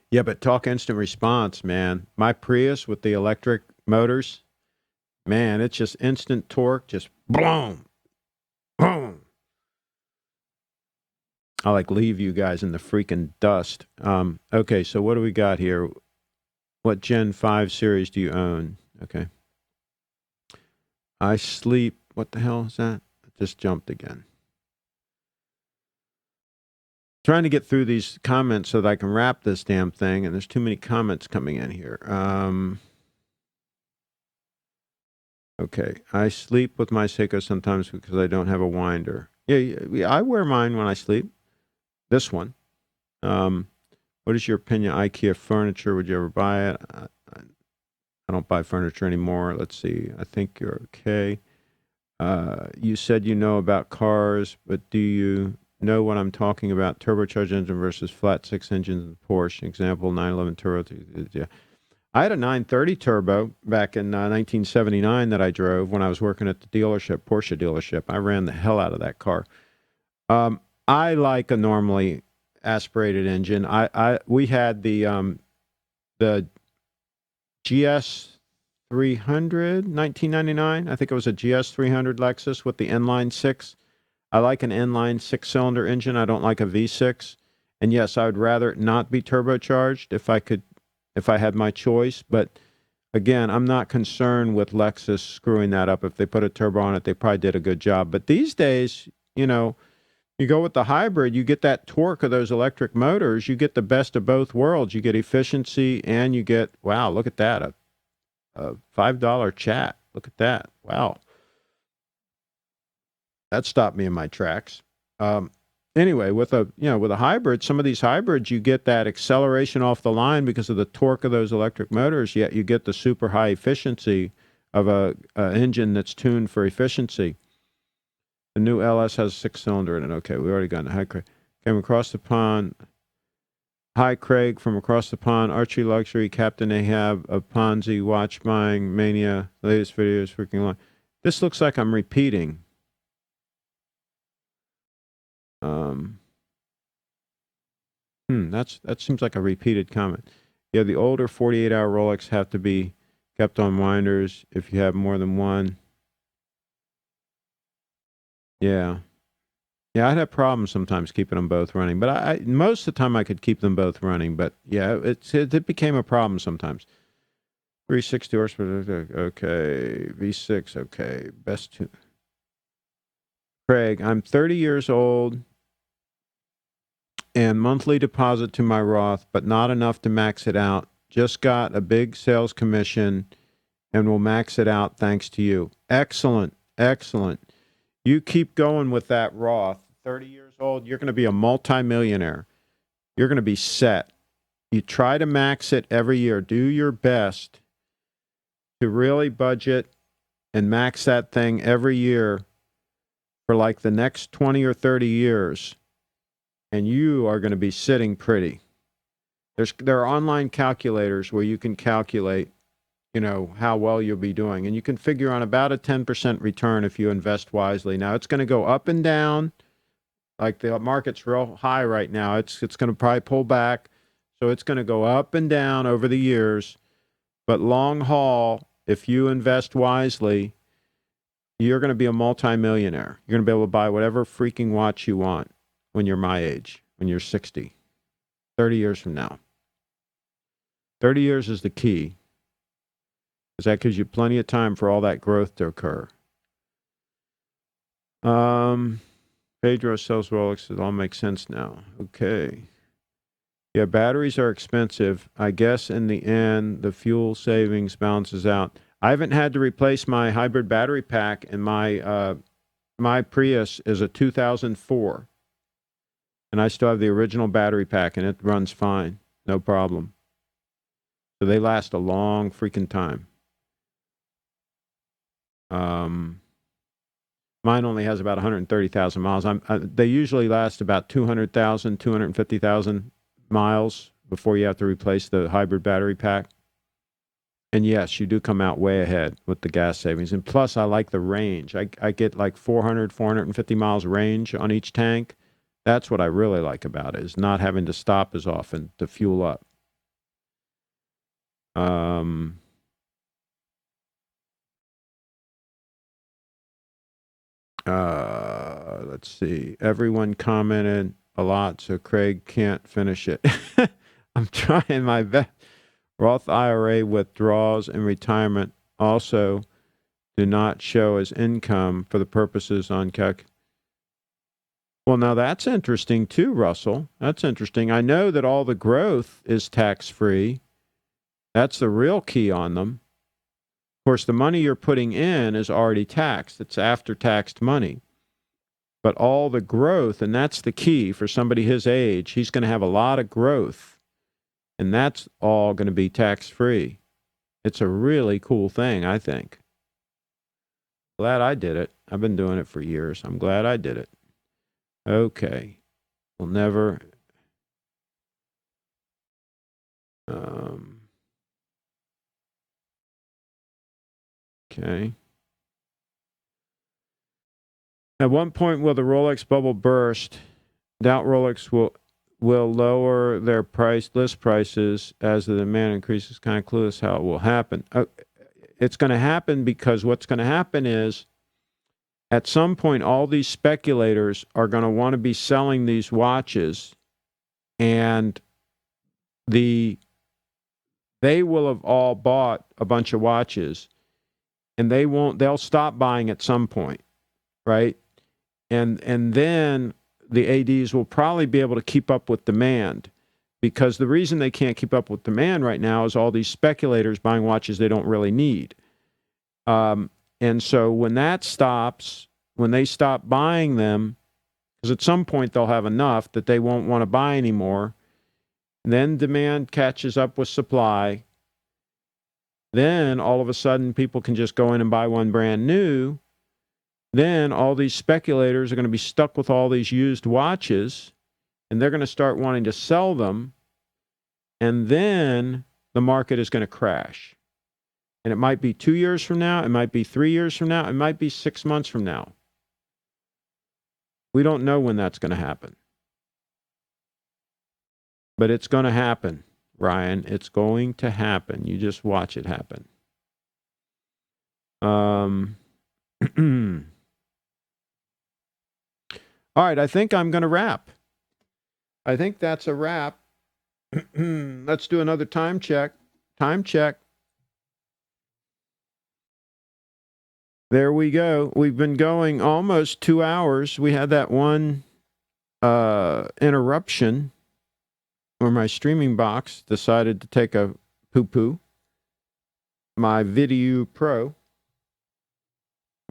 Yeah, but talk instant response, man. My Prius with the electric motors, man, it's just instant torque, just boom, boom. I'll leave you guys in the freaking dust. Okay, so what do we got here? What Gen 5 series do you own? Okay. I sleep. What the hell is that? It just jumped again. Trying to get through these comments so that I can wrap this damn thing, and there's too many comments coming in here. Okay. I sleep with my Seiko sometimes because I don't have a winder. Yeah, I wear mine when I sleep. This one. What is your opinion on IKEA furniture? Would you ever buy it? I don't buy furniture anymore. Let's see. I think you're okay. You said you know about cars, but do you know what I'm talking about? Turbocharged engine versus flat 6 engines in Porsche. Example, 911 turbo. Yeah. I had a 930 turbo back in 1979 that I drove when I was working at the dealership, Porsche dealership. I ran the hell out of that car. I like a normally aspirated engine. We had the GS 300, 1999. I think it was a GS 300 Lexus with the inline 6. I like an inline 6-cylinder engine. I don't like a V6. And yes, I would rather it not be turbocharged if I had my choice. But again, I'm not concerned with Lexus screwing that up. If they put a turbo on it, they probably did a good job. But these days, you know, you go with the hybrid, you get that torque of those electric motors. You get the best of both worlds. You get efficiency and you get, wow, look at that, a $5 chat. Look at that. Wow. That stopped me in my tracks. Anyway, with a hybrid, some of these hybrids, you get that acceleration off the line because of the torque of those electric motors, yet you get the super high efficiency of a engine that's tuned for efficiency. The new LS has a 6-cylinder in it. Okay, we already got it. Hi, Craig. Came across the pond. Hi, Craig, from across the pond. Archie Luxury, Captain Ahab of Ponzi, Watch Buying, Mania, latest videos, freaking long. This looks like I'm repeating. That seems like a repeated comment. Yeah, the older 48-hour Rolex have to be kept on winders if you have more than one. Yeah. Yeah, I'd have problems sometimes keeping them both running, but I most of the time I could keep them both running. But yeah, it became a problem sometimes. 360 horsepower, okay. V6, okay. Best two. Craig, I'm 30 years old and monthly deposit to my Roth, but not enough to max it out. Just got a big sales commission and will max it out thanks to you. Excellent, excellent. You keep going with that Roth. 30 years old, you're going to be a multimillionaire. You're going to be set. You try to max it every year. Do your best to really budget and max that thing every year for like the next 20 or 30 years, and you are going to be sitting pretty. There are online calculators where you can calculate, how well you'll be doing, and you can figure on about a 10% return if you invest wisely. Now, it's going to go up and down. Like the market's real high right now. It's going to probably pull back. So it's going to go up and down over the years. But long haul, if you invest wisely, you're going to be a multimillionaire. You're going to be able to buy whatever freaking watch you want when you're my age, when you're 60, 30 years from now. 30 years is the key, because that gives you plenty of time for all that growth to occur. Pedro sells Rolex. It all makes sense now. Okay. Yeah, batteries are expensive. I guess in the end, the fuel savings balances out. I haven't had to replace my hybrid battery pack, and my Prius is a 2004. And I still have the original battery pack, and it runs fine. No problem. So they last a long freaking time. Mine only has about 130,000 miles. They usually last about 200,000, 250,000 miles before you have to replace the hybrid battery pack. And yes, you do come out way ahead with the gas savings. And plus, I like the range. I get like 400, 450 miles range on each tank. That's what I really like about it, is not having to stop as often to fuel up. Let's see. Everyone commented a lot, so Craig can't finish it. I'm trying my best. Roth IRA withdrawals and retirement also do not show as income for the purposes on calc. Well, now that's interesting too, Russell. That's interesting. I know that all the growth is tax-free. That's the real key on them. Of course, the money you're putting in is already taxed. It's after-taxed money. But all the growth, and that's the key for somebody his age, he's going to have a lot of growth, and that's all going to be tax-free. It's a really cool thing, I think. Glad I did it. I've been doing it for years. I'm glad I did it. Okay. We'll never... okay. At one point, will the Rolex bubble burst? Doubt Rolex will lower their list prices as the demand increases. Kind of clueless how it will happen. It's going to happen because what's going to happen is at some point, all these speculators are going to want to be selling these watches and they will have all bought a bunch of watches, and they'll stop buying at some point, right? And then the ADs will probably be able to keep up with demand, because the reason they can't keep up with demand right now is all these speculators buying watches they don't really need. And so when that stops, when they stop buying them, because at some point they'll have enough that they won't want to buy anymore, then demand catches up with supply. Then all of a sudden people can just go in and buy one brand new. Then all these speculators are going to be stuck with all these used watches, and they're going to start wanting to sell them. And then the market is going to crash. And it might be 2 years from now. It might be 3 years from now. It might be 6 months from now. We don't know when that's going to happen. But it's going to happen, Ryan. It's going to happen. You just watch it happen. All right, I think I'm going to wrap. I think that's a wrap. Let's do another time check. Time check. There we go. We've been going almost 2 hours. We had that one interruption where my streaming box decided to take a poo-poo. My Video Pro.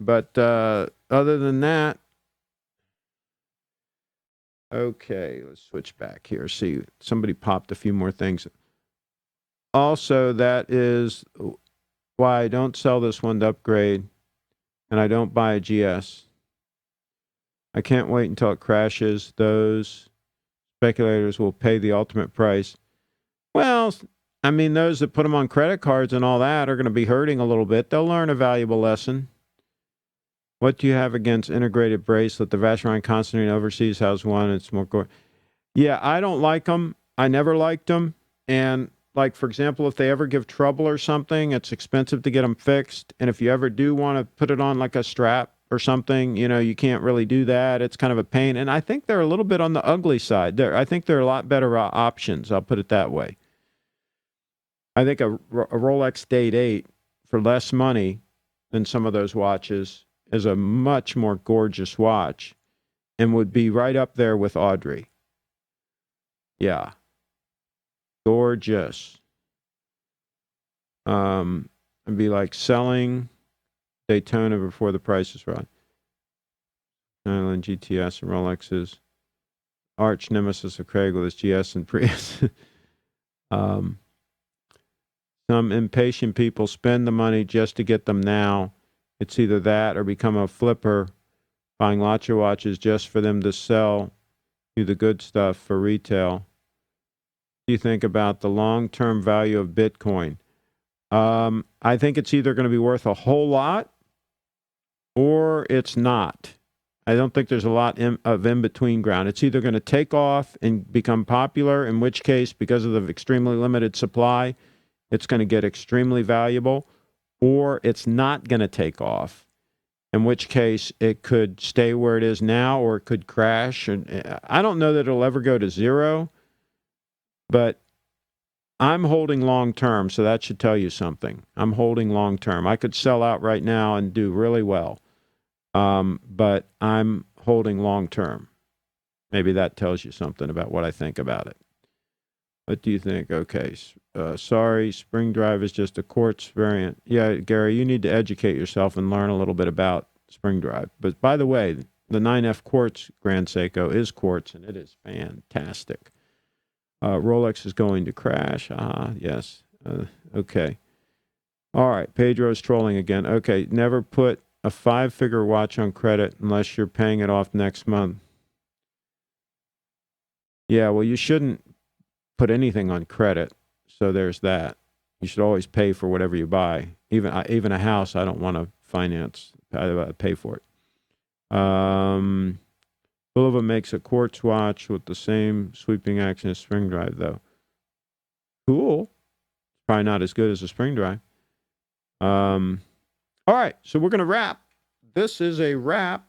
But other than that, okay, let's switch back here. See, somebody popped a few more things. Also, that is why I don't sell this one to upgrade, and I don't buy a GS. I can't wait until it crashes. Those speculators will pay the ultimate price. Well, I mean, those that put them on credit cards and all that are going to be hurting a little bit. They'll learn a valuable lesson. What do you have against integrated bracelet? The Vacheron Constantine overseas has one. It's more Yeah, I don't like them. I never liked them. And like, for example, if they ever give trouble or something, it's expensive to get them fixed. And if you ever do want to put it on like a strap or something, you know, you can't really do that. It's kind of a pain. And I think they're a little bit on the ugly side. I think there are a lot better options. I'll put it that way. I think a Rolex Date 8 for less money than some of those watches is a much more gorgeous watch and would be right up there with Audrey. Yeah. Gorgeous. It'd be like selling Daytona before the price is right. Island GTS and Rolexes. Arch nemesis of Craig with his GS and Prius. Some impatient people spend the money just to get them now. It's either that or become a flipper, buying lots of watches just for them to sell you the good stuff for retail. What do you think about the long-term value of Bitcoin? I think it's either going to be worth a whole lot or it's not. I don't think there's a lot of in-between ground. It's either going to take off and become popular, in which case, because of the extremely limited supply, it's going to get extremely valuable, or it's not going to take off, in which case it could stay where it is now or it could crash. And I don't know that it'll ever go to zero, but I'm holding long term, so that should tell you something. I'm holding long term. I could sell out right now and do really well, but I'm holding long term. Maybe that tells you something about what I think about it. What do you think? Okay. Sorry, Spring Drive is just a quartz variant. Yeah, Gary, you need to educate yourself and learn a little bit about Spring Drive. But by the way, the 9F Quartz Grand Seiko is quartz, and it is fantastic. Rolex is going to crash. Yes. Okay. All right. Pedro's trolling again. Okay. Never put a 5-figure watch on credit unless you're paying it off next month. Yeah, well, you shouldn't put anything on credit. So there's that. You should always pay for whatever you buy. Even a house, I don't want to finance. I pay for it. Bulova makes a quartz watch with the same sweeping action as Spring Drive, though. Cool. Probably not as good as a Spring Drive. All right, so we're going to wrap. This is a wrap.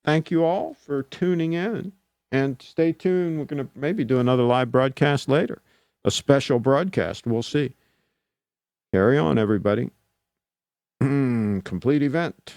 Thank you all for tuning in. And stay tuned. We're going to maybe do another live broadcast later, a special broadcast. We'll see. Carry on, everybody. Complete event.